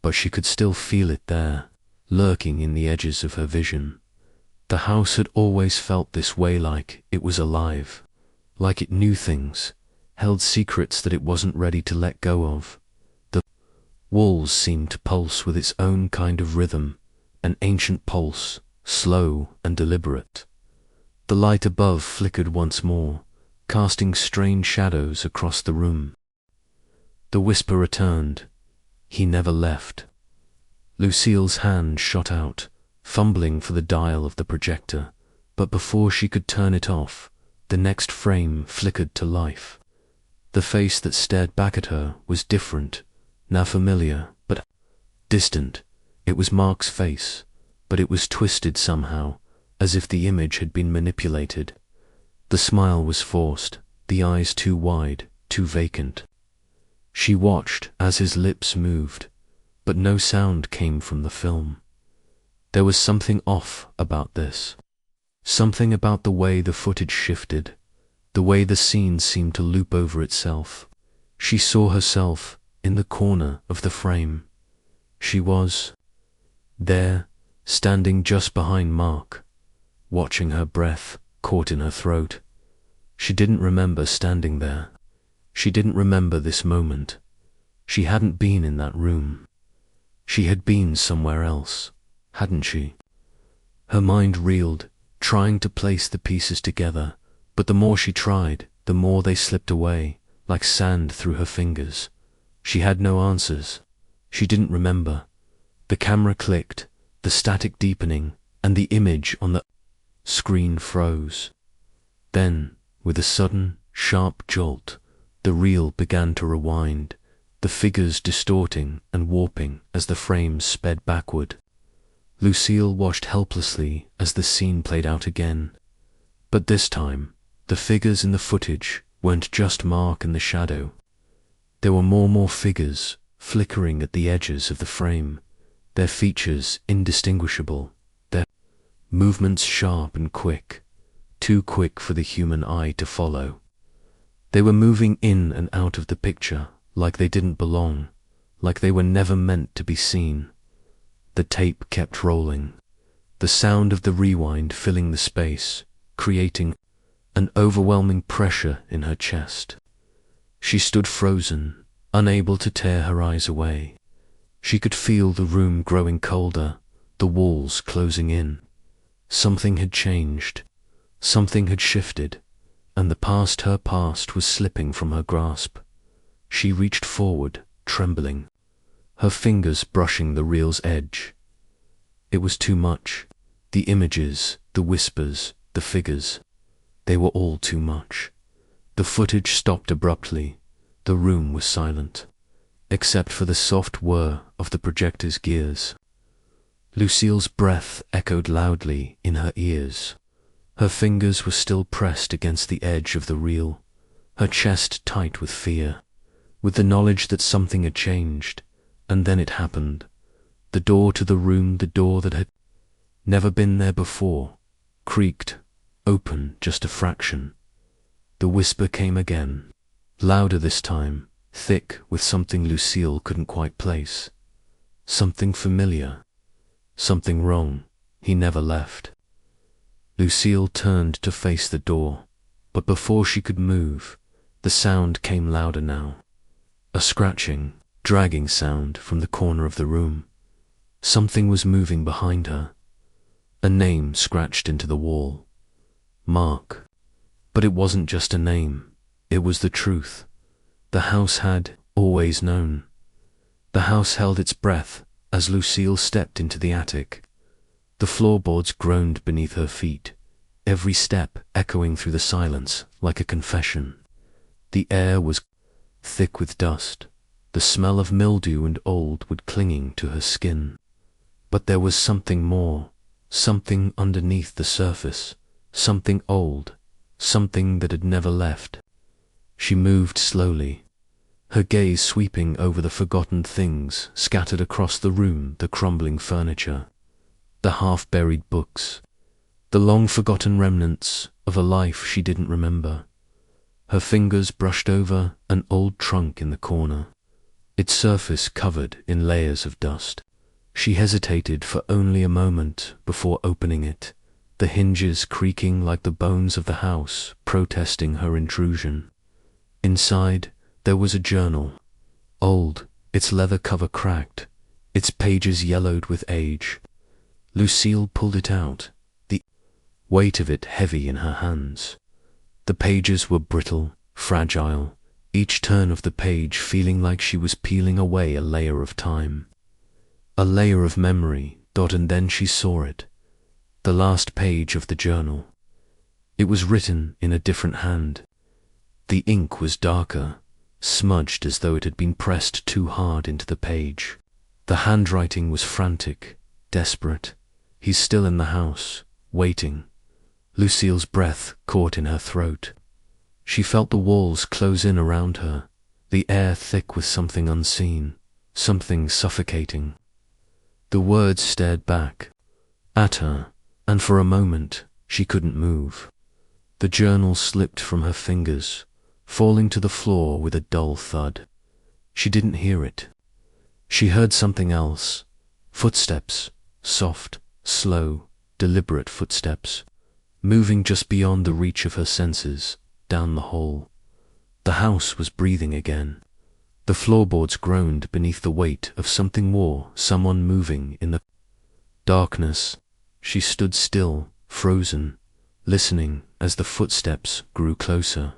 but she could still feel it there, lurking in the edges of her vision. The house had always felt this way, like it was alive, like it knew things, held secrets that it wasn't ready to let go of. The walls seemed to pulse with its own kind of rhythm, an ancient pulse, slow and deliberate. The light above flickered once more, casting strange shadows across the room. The whisper returned. He never left. Lucille's hand shot out, fumbling for the dial of the projector, But before she could turn it off, the next frame flickered to life. The face that stared back at her was different, now familiar, but distant. It was Mark's face, but it was twisted somehow, as if the image had been manipulated. The smile was forced, the eyes too wide, too vacant. She watched as his lips moved, but no sound came from the film. There was something off about this. Something about the way the footage shifted, the way the scene seemed to loop over itself. She saw herself in the corner of the frame. She was there, standing just behind Mark, watching her breath caught in her throat. She didn't remember standing there. She didn't remember this moment. She hadn't been in that room. She had been somewhere else, hadn't she? Her mind reeled, trying to place the pieces together, but the more she tried, the more they slipped away, like sand through her fingers. She had no answers. She didn't remember. The camera clicked, the static deepening, and the image on the screen froze. Then, with a sudden, sharp jolt, the reel began to rewind, the figures distorting and warping as the frames sped backward. Lucille watched helplessly as the scene played out again. But this time, the figures in the footage weren't just Mark and the shadow. There were more figures, flickering at the edges of the frame, their features indistinguishable, their movements sharp and quick, too quick for the human eye to follow. They were moving in and out of the picture like they didn't belong, like they were never meant to be seen. The tape kept rolling, the sound of the rewind filling the space, creating an overwhelming pressure in her chest. She stood frozen, unable to tear her eyes away. She could feel the room growing colder, the walls closing in. Something had changed, something had shifted, and her past was slipping from her grasp. She reached forward, trembling, her fingers brushing the reel's edge. It was too much. The images, the whispers, the figures, they were all too much. The footage stopped abruptly. The room was silent, except for the soft whir of the projector's gears. Lucille's breath echoed loudly in her ears. Her fingers were still pressed against the edge of the reel, her chest tight with fear, with the knowledge that something had changed. And then it happened. The door to the room, the door that had never been there before, creaked, open just a fraction. The whisper came again, louder this time, thick with something Lucille couldn't quite place. Something familiar. Something wrong. He never left. Lucille turned to face the door, but before she could move, the sound came louder now. A scratching, dragging sound from the corner of the room. Something was moving behind her. A name scratched into the wall. Mark. But it wasn't just a name. It was the truth. The house had always known. The house held its breath as Lucille stepped into the attic. The floorboards groaned beneath her feet, every step echoing through the silence like a confession. The air was thick with dust, the smell of mildew and old wood clinging to her skin. But there was something more, something underneath the surface, something old, something that had never left. She moved slowly, her gaze sweeping over the forgotten things scattered across the room, the crumbling furniture, the half-buried books, the long-forgotten remnants of a life she didn't remember. Her fingers brushed over an old trunk in the corner, its surface covered in layers of dust. She hesitated for only a moment before opening it, the hinges creaking like the bones of the house protesting her intrusion. Inside, there was a journal, old, its leather cover cracked, its pages yellowed with age. Lucille pulled it out, the weight of it heavy in her hands. The pages were brittle, fragile, each turn of the page feeling like she was peeling away a layer of time. A layer of memory, and then she saw it. The last page of the journal. It was written in a different hand. The ink was darker, smudged as though it had been pressed too hard into the page. The handwriting was frantic, desperate. He's still in the house, waiting. Lucille's breath caught in her throat. She felt the walls close in around her, the air thick with something unseen, something suffocating. The words stared back at her, and for a moment she couldn't move. The journal slipped from her fingers, falling to the floor with a dull thud. She didn't hear it. She heard something else. Footsteps, soft, slow, deliberate footsteps, moving just beyond the reach of her senses, down the hall. The house was breathing again. The floorboards groaned beneath the weight of something more, someone moving in the darkness. She stood still, frozen, listening as the footsteps grew closer,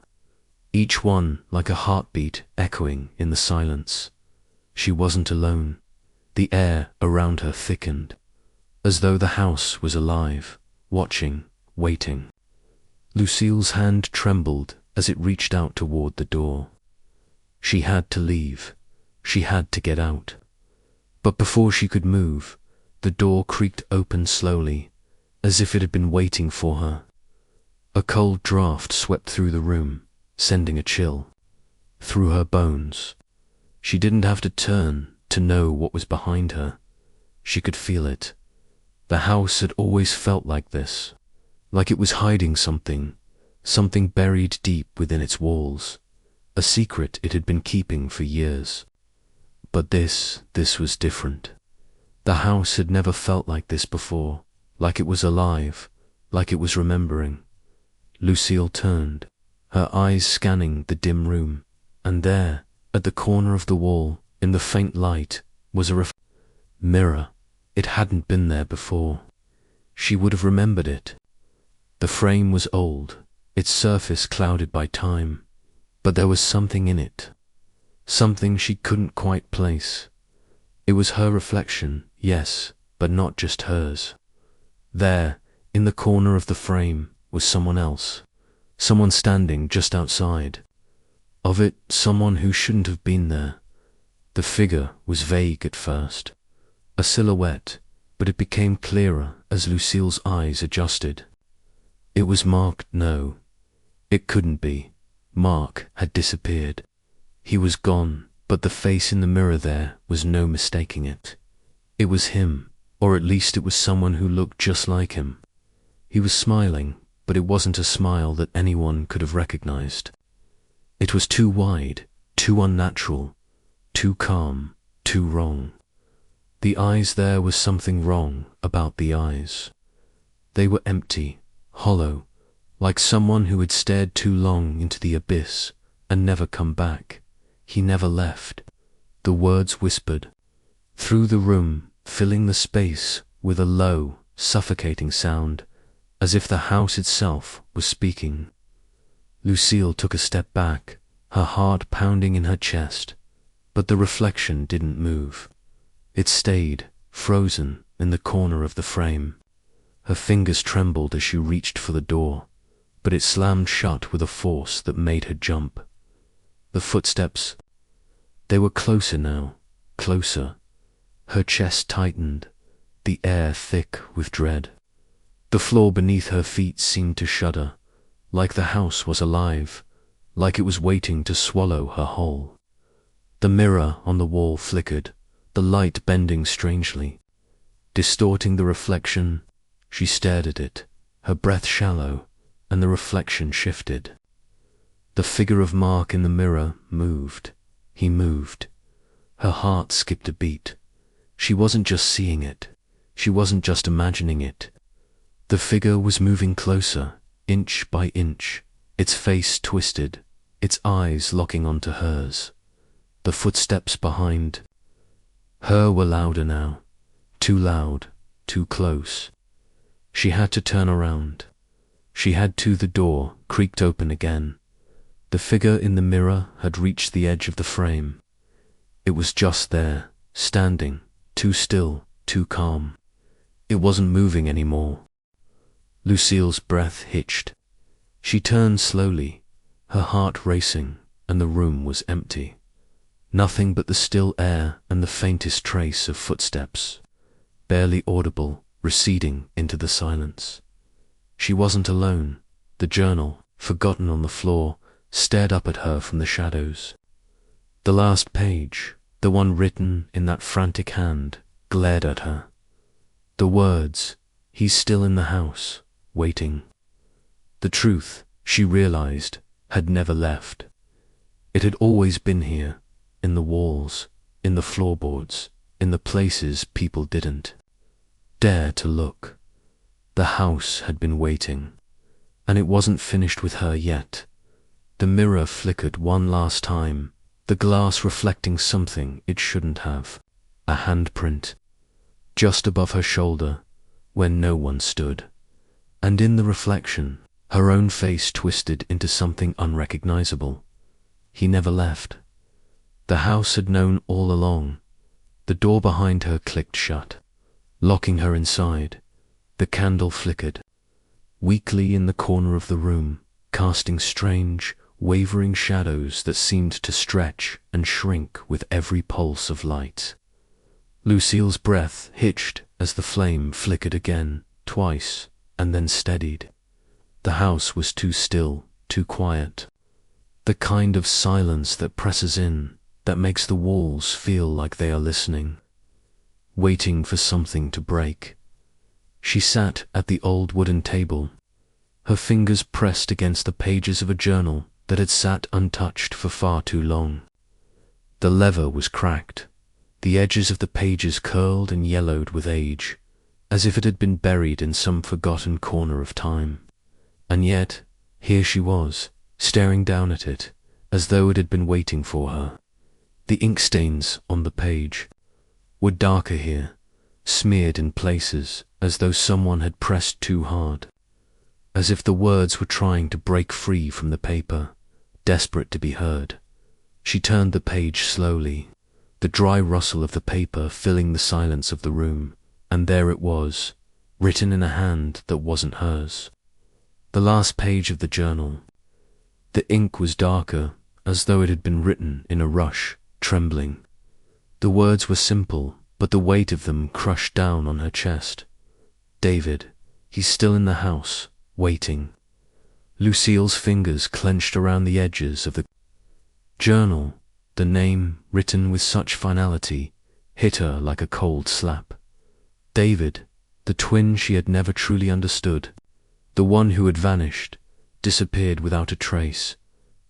each one like a heartbeat echoing in the silence. She wasn't alone. The air around her thickened, as though the house was alive, watching, waiting. Lucille's hand trembled as it reached out toward the door. She had to leave. She had to get out. But before she could move, the door creaked open slowly, as if it had been waiting for her. A cold draft swept through the room, sending a chill through her bones. She didn't have to turn to know what was behind her. She could feel it. The house had always felt like this, like it was hiding something, something buried deep within its walls, a secret it had been keeping for years. But this was different. The house had never felt like this before, like it was alive, like it was remembering. Lucille turned, her eyes scanning the dim room, and there, at the corner of the wall, in the faint light, was a mirror. It hadn't been there before. She would have remembered it. The frame was old, its surface clouded by time, but there was something in it, something she couldn't quite place. It was her reflection, yes, but not just hers. There, in the corner of the frame, was someone else, someone standing just outside. Of it, someone who shouldn't have been there. The figure was vague at first, a silhouette, but it became clearer as Lucille's eyes adjusted. It was Mark. No, it couldn't be. Mark had disappeared. He was gone, but the face in the mirror there was no mistaking it. It was him, or at least it was someone who looked just like him. He was smiling, but it wasn't a smile that anyone could have recognized. It was too wide, too unnatural, too calm, too wrong. The eyes, there was something wrong about the eyes. They were empty, hollow, like someone who had stared too long into the abyss and never come back. He never left. The words whispered through the room, filling the space with a low, suffocating sound, as if the house itself was speaking. Lucille took a step back, her heart pounding in her chest, but the reflection didn't move. It stayed, frozen, in the corner of the frame. Her fingers trembled as she reached for the door, but it slammed shut with a force that made her jump. The footsteps, they were closer now, closer. Her chest tightened, the air thick with dread. The floor beneath her feet seemed to shudder, like the house was alive, like it was waiting to swallow her whole. The mirror on the wall flickered, the light bending strangely, distorting the reflection. She stared at it, her breath shallow, and the reflection shifted. The figure of Mark in the mirror moved. He moved. Her heart skipped a beat. She wasn't just seeing it. She wasn't just imagining it. The figure was moving closer, inch by inch, its face twisted, its eyes locking onto hers. The footsteps behind her were louder now, too loud, too close. She had to turn around. She had to. The door creaked open again. The figure in the mirror had reached the edge of the frame. It was just there, standing, too still, too calm. It wasn't moving anymore. Lucille's breath hitched. She turned slowly, her heart racing, and the room was empty. Nothing but the still air and the faintest trace of footsteps, barely audible, receding into the silence. She wasn't alone. The journal, forgotten on the floor, stared up at her from the shadows. The last page, the one written in that frantic hand, glared at her. The words, "He's still in the house, waiting." The truth, she realized, had never left. It had always been here, in the walls, in the floorboards, in the places people didn't dare to look. The house had been waiting, and it wasn't finished with her yet. The mirror flickered one last time, the glass reflecting something it shouldn't have. A handprint, just above her shoulder, where no one stood. And in the reflection, her own face twisted into something unrecognizable. He never left. The house had known all along. The door behind her clicked shut, locking her inside. The candle flickered weakly in the corner of the room, casting strange, wavering shadows that seemed to stretch and shrink with every pulse of light. Lucille's breath hitched as the flame flickered again, twice, and then steadied. The house was too still, too quiet. The kind of silence that presses in, that makes the walls feel like they are listening, waiting for something to break. She sat at the old wooden table, her fingers pressed against the pages of a journal that had sat untouched for far too long. The leather was cracked, the edges of the pages curled and yellowed with age, as if it had been buried in some forgotten corner of time. And yet, here she was, staring down at it, as though it had been waiting for her. The ink stains on the page were darker here, smeared in places as though someone had pressed too hard, as if the words were trying to break free from the paper, desperate to be heard. She turned the page slowly, the dry rustle of the paper filling the silence of the room, and there it was, written in a hand that wasn't hers. The last page of the journal. The ink was darker, as though it had been written in a rush, trembling. The words were simple, but the weight of them crushed down on her chest. David, he's still in the house, waiting. Lucille's fingers clenched around the edges of the journal. The name, written with such finality, hit her like a cold slap. David, the twin she had never truly understood, the one who had vanished, disappeared without a trace,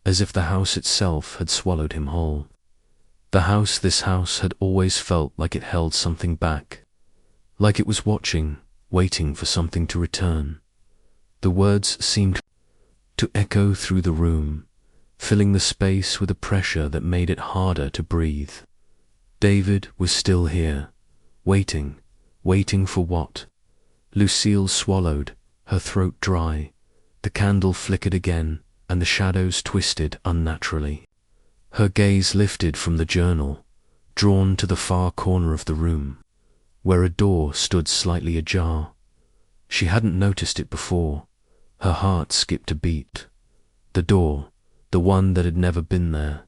as if the house itself had swallowed him whole. This house had always felt like it held something back, like it was watching, waiting for something to return. The words seemed to echo through the room, filling the space with a pressure that made it harder to breathe. David was still here, waiting for what? Lucille swallowed, her throat dry. The candle flickered again, and the shadows twisted unnaturally. Her gaze lifted from the journal, drawn to the far corner of the room, where a door stood slightly ajar. She hadn't noticed it before. Her heart skipped a beat. The door, the one that had never been there,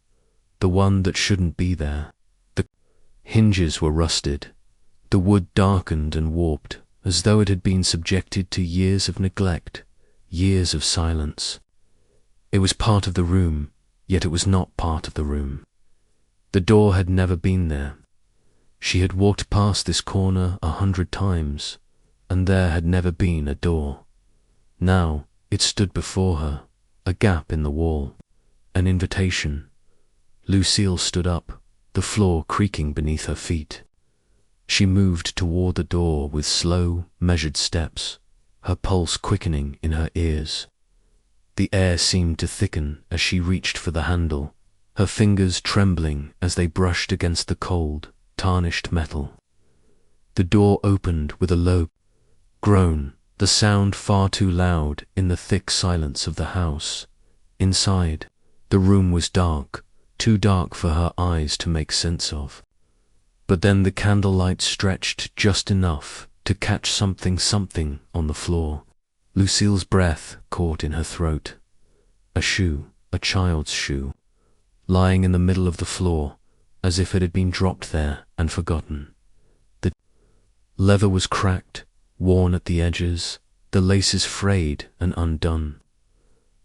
the one that shouldn't be there. The hinges were rusted, the wood darkened and warped, as though it had been subjected to years of neglect, years of silence. It was part of the room, yet it was not part of the room. The door had never been there. She had walked past this corner 100 times, and there had never been a door. Now it stood before her, a gap in the wall, an invitation. Lucille stood up, the floor creaking beneath her feet. She moved toward the door with slow, measured steps, her pulse quickening in her ears. The air seemed to thicken as she reached for the handle, her fingers trembling as they brushed against the cold, tarnished metal. The door opened with a low groan, the sound far too loud in the thick silence of the house. Inside, the room was dark, too dark for her eyes to make sense of. But then the candlelight stretched just enough to catch something on the floor. Lucille's breath caught in her throat. A shoe, a child's shoe, lying in the middle of the floor, as if it had been dropped there and forgotten. The leather was cracked, worn at the edges, the laces frayed and undone.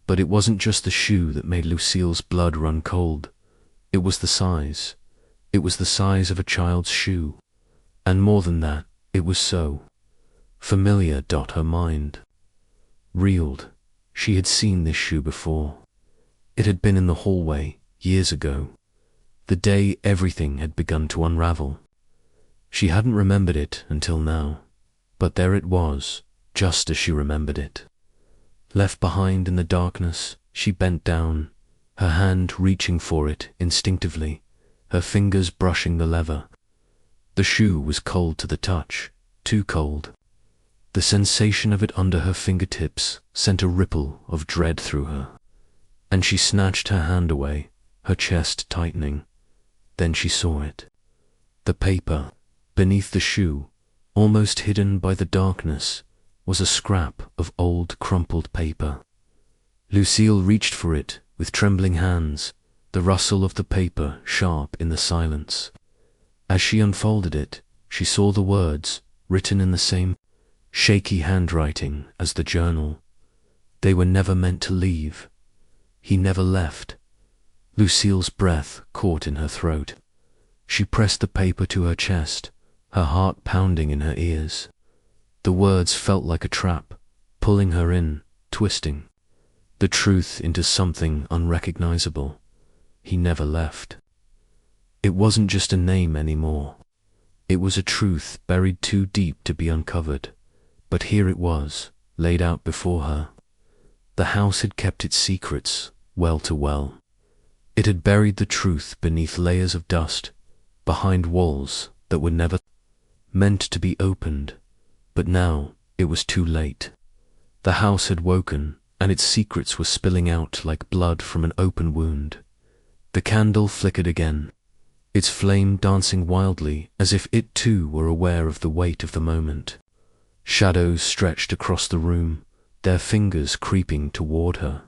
But it wasn't just the shoe that made Lucille's blood run cold. It was the size. It was the size of a child's shoe. And more than that, it was so familiar. Her mind reeled. She had seen this shoe before. It had been in the hallway, years ago, the day everything had begun to unravel. She hadn't remembered it until now, but there it was, just as she remembered it. Left behind in the darkness, she bent down, her hand reaching for it instinctively, her fingers brushing the leather. The shoe was cold to the touch, too cold. The sensation of it under her fingertips sent a ripple of dread through her, and she snatched her hand away, her chest tightening. Then she saw it. The paper, beneath the shoe, almost hidden by the darkness, was a scrap of old crumpled paper. Lucille reached for it with trembling hands, the rustle of the paper sharp in the silence. As she unfolded it, she saw the words, written in the same shaky handwriting as the journal. They were never meant to leave. He never left. Lucille's breath caught in her throat. She pressed the paper to her chest, her heart pounding in her ears. The words felt like a trap, pulling her in, twisting the truth into something unrecognizable. He never left. It wasn't just a name anymore. It was a truth buried too deep to be uncovered. But here it was, laid out before her. The house had kept its secrets well too well. It had buried the truth beneath layers of dust, behind walls that were never meant to be opened. But now it was too late. The house had woken, and its secrets were spilling out like blood from an open wound. The candle flickered again, its flame dancing wildly as if it too were aware of the weight of the moment. Shadows stretched across the room, their fingers creeping toward her,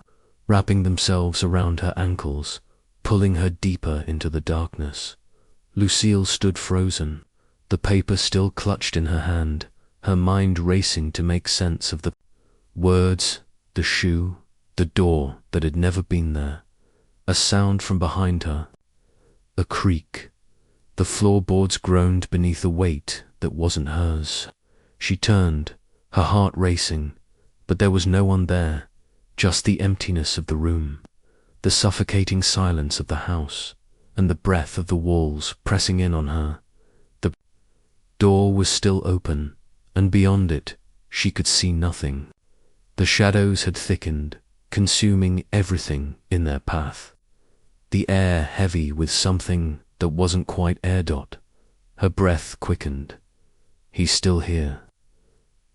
wrapping themselves around her ankles, pulling her deeper into the darkness. Lucille stood frozen, the paper still clutched in her hand, her mind racing to make sense of the words, the shoe, the door that had never been there. A sound from behind her. A creak. The floorboards groaned beneath a weight that wasn't hers. She turned, her heart racing, but there was no one there, just the emptiness of the room, the suffocating silence of the house, and the breath of the walls pressing in on her. The door was still open, and beyond it, she could see nothing. The shadows had thickened, consuming everything in their path. The air heavy with something that wasn't quite air. Her breath quickened. He's still here.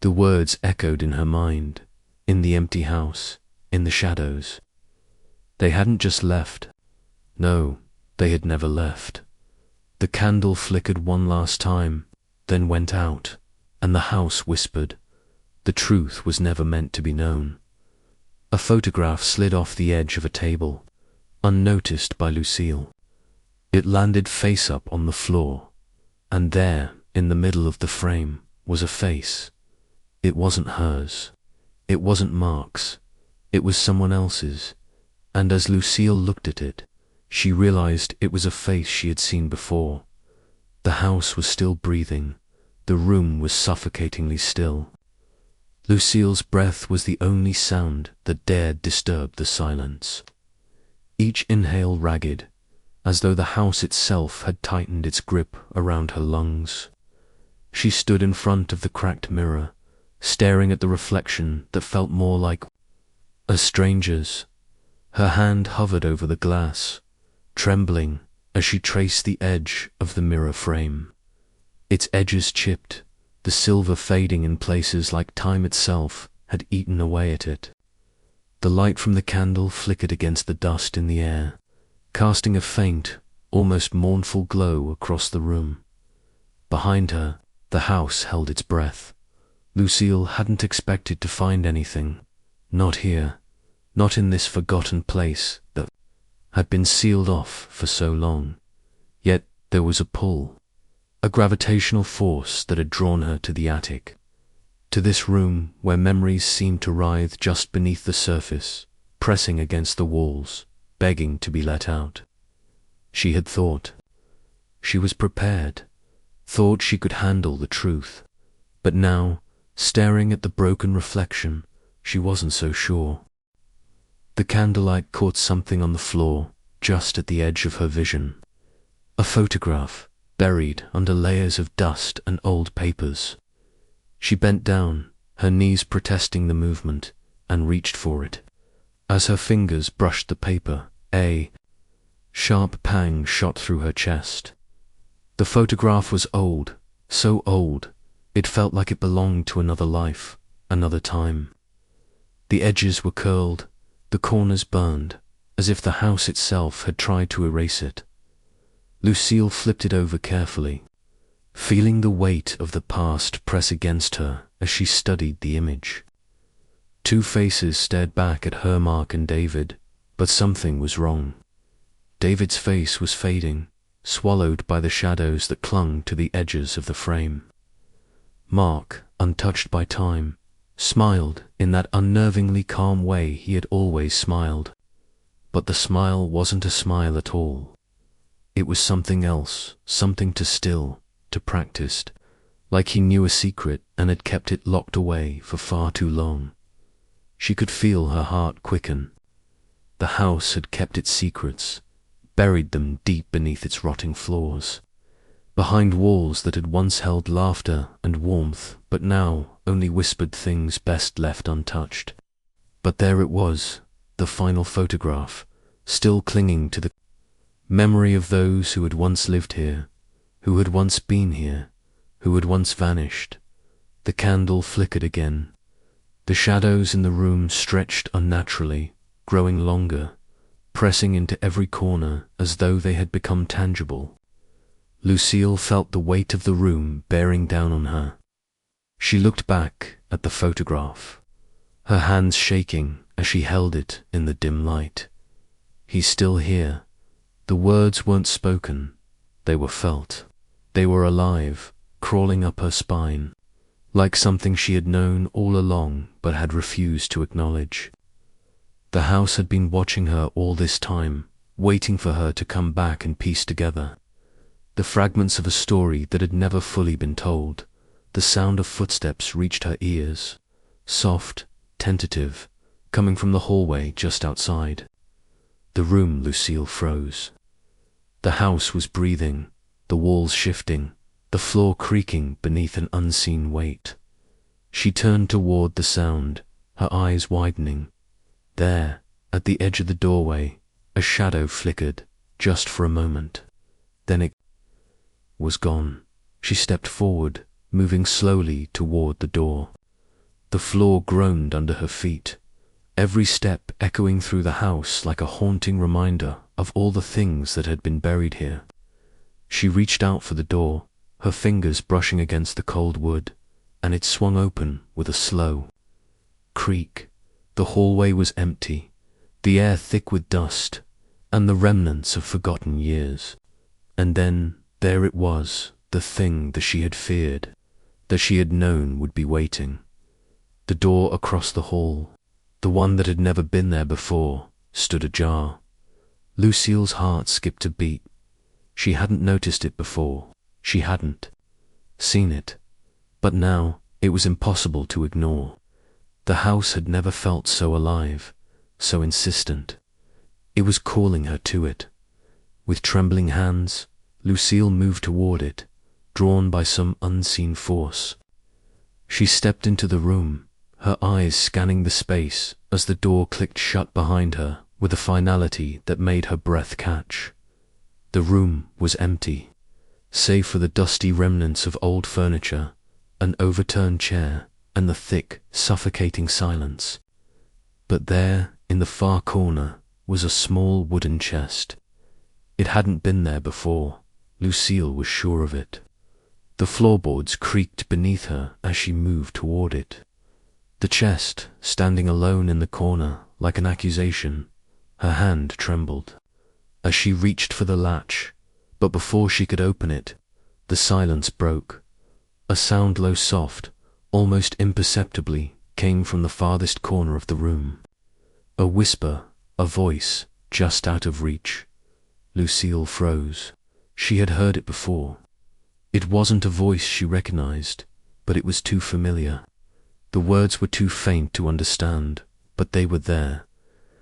The words echoed in her mind, in the empty house, in the shadows. They hadn't just left. No, they had never left. The candle flickered one last time, then went out, and the house whispered. The truth was never meant to be known. A photograph slid off the edge of a table, unnoticed by Lucille. It landed face up on the floor, and there, in the middle of the frame, was a face. It wasn't hers. It wasn't Mark's. It was someone else's, and as Lucille looked at it, she realized it was a face she had seen before. The house was still breathing. The room was suffocatingly still. Lucille's breath was the only sound that dared disturb the silence. Each inhale ragged, as though the house itself had tightened its grip around her lungs. She stood in front of the cracked mirror, staring at the reflection that felt more like a stranger's. Her hand hovered over the glass, trembling as she traced the edge of the mirror frame. Its edges chipped, the silver fading in places like time itself had eaten away at it. The light from the candle flickered against the dust in the air, casting a faint, almost mournful glow across the room. Behind her, the house held its breath, Lucille hadn't expected to find anything. Not here. Not in this forgotten place that had been sealed off for so long. Yet there was a pull, a gravitational force that had drawn her to the attic, to this room where memories seemed to writhe just beneath the surface, pressing against the walls, begging to be let out. She had thought. She was prepared, thought she could handle the truth. But now, staring at the broken reflection, she wasn't so sure. The candlelight caught something on the floor, just at the edge of her vision. A photograph, buried under layers of dust and old papers. She bent down, her knees protesting the movement, and reached for it. As her fingers brushed the paper, a sharp pang shot through her chest. The photograph was old, so old, it felt like it belonged to another life, another time. The edges were curled, the corners burned, as if the house itself had tried to erase it. Lucille flipped it over carefully, feeling the weight of the past press against her as she studied the image. Two faces stared back at her, Mark and David, but something was wrong. David's face was fading, swallowed by the shadows that clung to the edges of the frame. Mark, untouched by time, smiled in that unnervingly calm way he had always smiled. But the smile wasn't a smile at all. It was something else, something to still, to practiced, like he knew a secret and had kept it locked away for far too long. She could feel her heart quicken. The house had kept its secrets, buried them deep beneath its rotting floors, behind walls that had once held laughter and warmth, but now only whispered things best left untouched. But there it was, the final photograph, still clinging to the memory of those who had once lived here, who had once been here, who had once vanished. The candle flickered again. The shadows in the room stretched unnaturally, growing longer, pressing into every corner as though they had become tangible. Lucille felt the weight of the room bearing down on her. She looked back at the photograph, her hands shaking as she held it in the dim light. He's still here. The words weren't spoken, they were felt. They were alive, crawling up her spine, like something she had known all along but had refused to acknowledge. The house had been watching her all this time, waiting for her to come back and piece together the fragments of a story that had never fully been told. The sound of footsteps reached her ears, soft, tentative, coming from the hallway just outside. The room, Lucille froze. The house was breathing, the walls shifting, the floor creaking beneath an unseen weight. She turned toward the sound, her eyes widening. There, at the edge of the doorway, a shadow flickered, just for a moment. Then it was gone. She stepped forward, moving slowly toward the door. The floor groaned under her feet, every step echoing through the house like a haunting reminder of all the things that had been buried here. She reached out for the door, her fingers brushing against the cold wood, and it swung open with a slow creak. The hallway was empty, the air thick with dust, and the remnants of forgotten years. And then there it was, the thing that she had feared, that she had known would be waiting. The door across the hall, the one that had never been there before, stood ajar. Lucille's heart skipped a beat. She hadn't noticed it before. She hadn't seen it. But now it was impossible to ignore. The house had never felt so alive, so insistent. It was calling her to it. With trembling hands, Lucille moved toward it, drawn by some unseen force. She stepped into the room, her eyes scanning the space as the door clicked shut behind her with a finality that made her breath catch. The room was empty, save for the dusty remnants of old furniture, an overturned chair, and the thick, suffocating silence. But there, in the far corner, was a small wooden chest. It hadn't been there before. Lucille was sure of it. The floorboards creaked beneath her as she moved toward it. The chest, standing alone in the corner like an accusation, her hand trembled as she reached for the latch, but before she could open it, the silence broke. A sound low soft, almost imperceptibly, came from the farthest corner of the room. A whisper, a voice, just out of reach. Lucille froze. She had heard it before. It wasn't a voice she recognized, but it was too familiar. The words were too faint to understand, but they were there.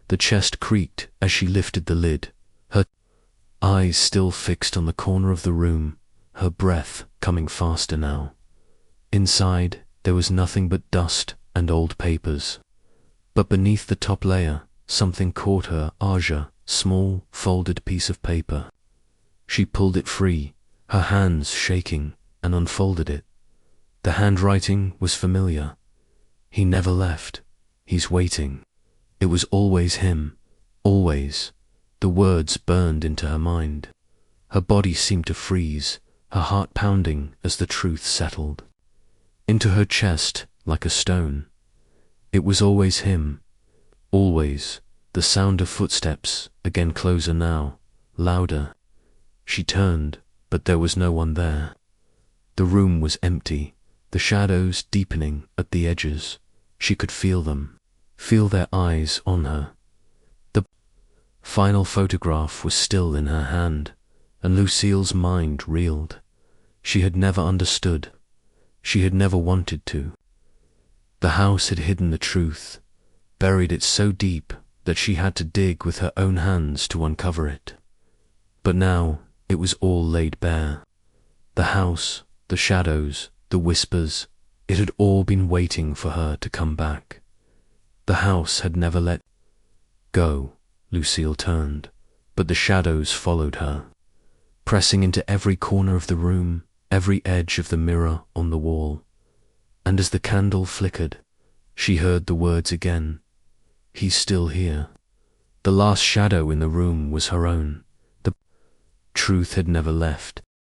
The chest creaked as she lifted the lid, her eyes still fixed on the corner of the room, her breath coming faster now. Inside, there was nothing but dust and old papers. But beneath the top layer, something caught her eye, small, folded piece of paper. She pulled it free, her hands shaking, and unfolded it. The handwriting was familiar. He never left. He's waiting. It was always him. Always. The words burned into her mind. Her body seemed to freeze, her heart pounding as the truth settled into her chest like a stone. It was always him. Always. The sound of footsteps, again closer now, louder. She turned, but there was no one there. The room was empty, the shadows deepening at the edges. She could feel them, feel their eyes on her. The final photograph was still in her hand, and Lucille's mind reeled. She had never understood. She had never wanted to. The house had hidden the truth, buried it so deep that she had to dig with her own hands to uncover it. But now it was all laid bare. The house, the shadows, the whispers, it had all been waiting for her to come back. The house had never let go. Lucille turned, but the shadows followed her, pressing into every corner of the room, every edge of the mirror on the wall. And as the candle flickered, she heard the words again. He's still here. The last shadow in the room was her own. The truth had never left.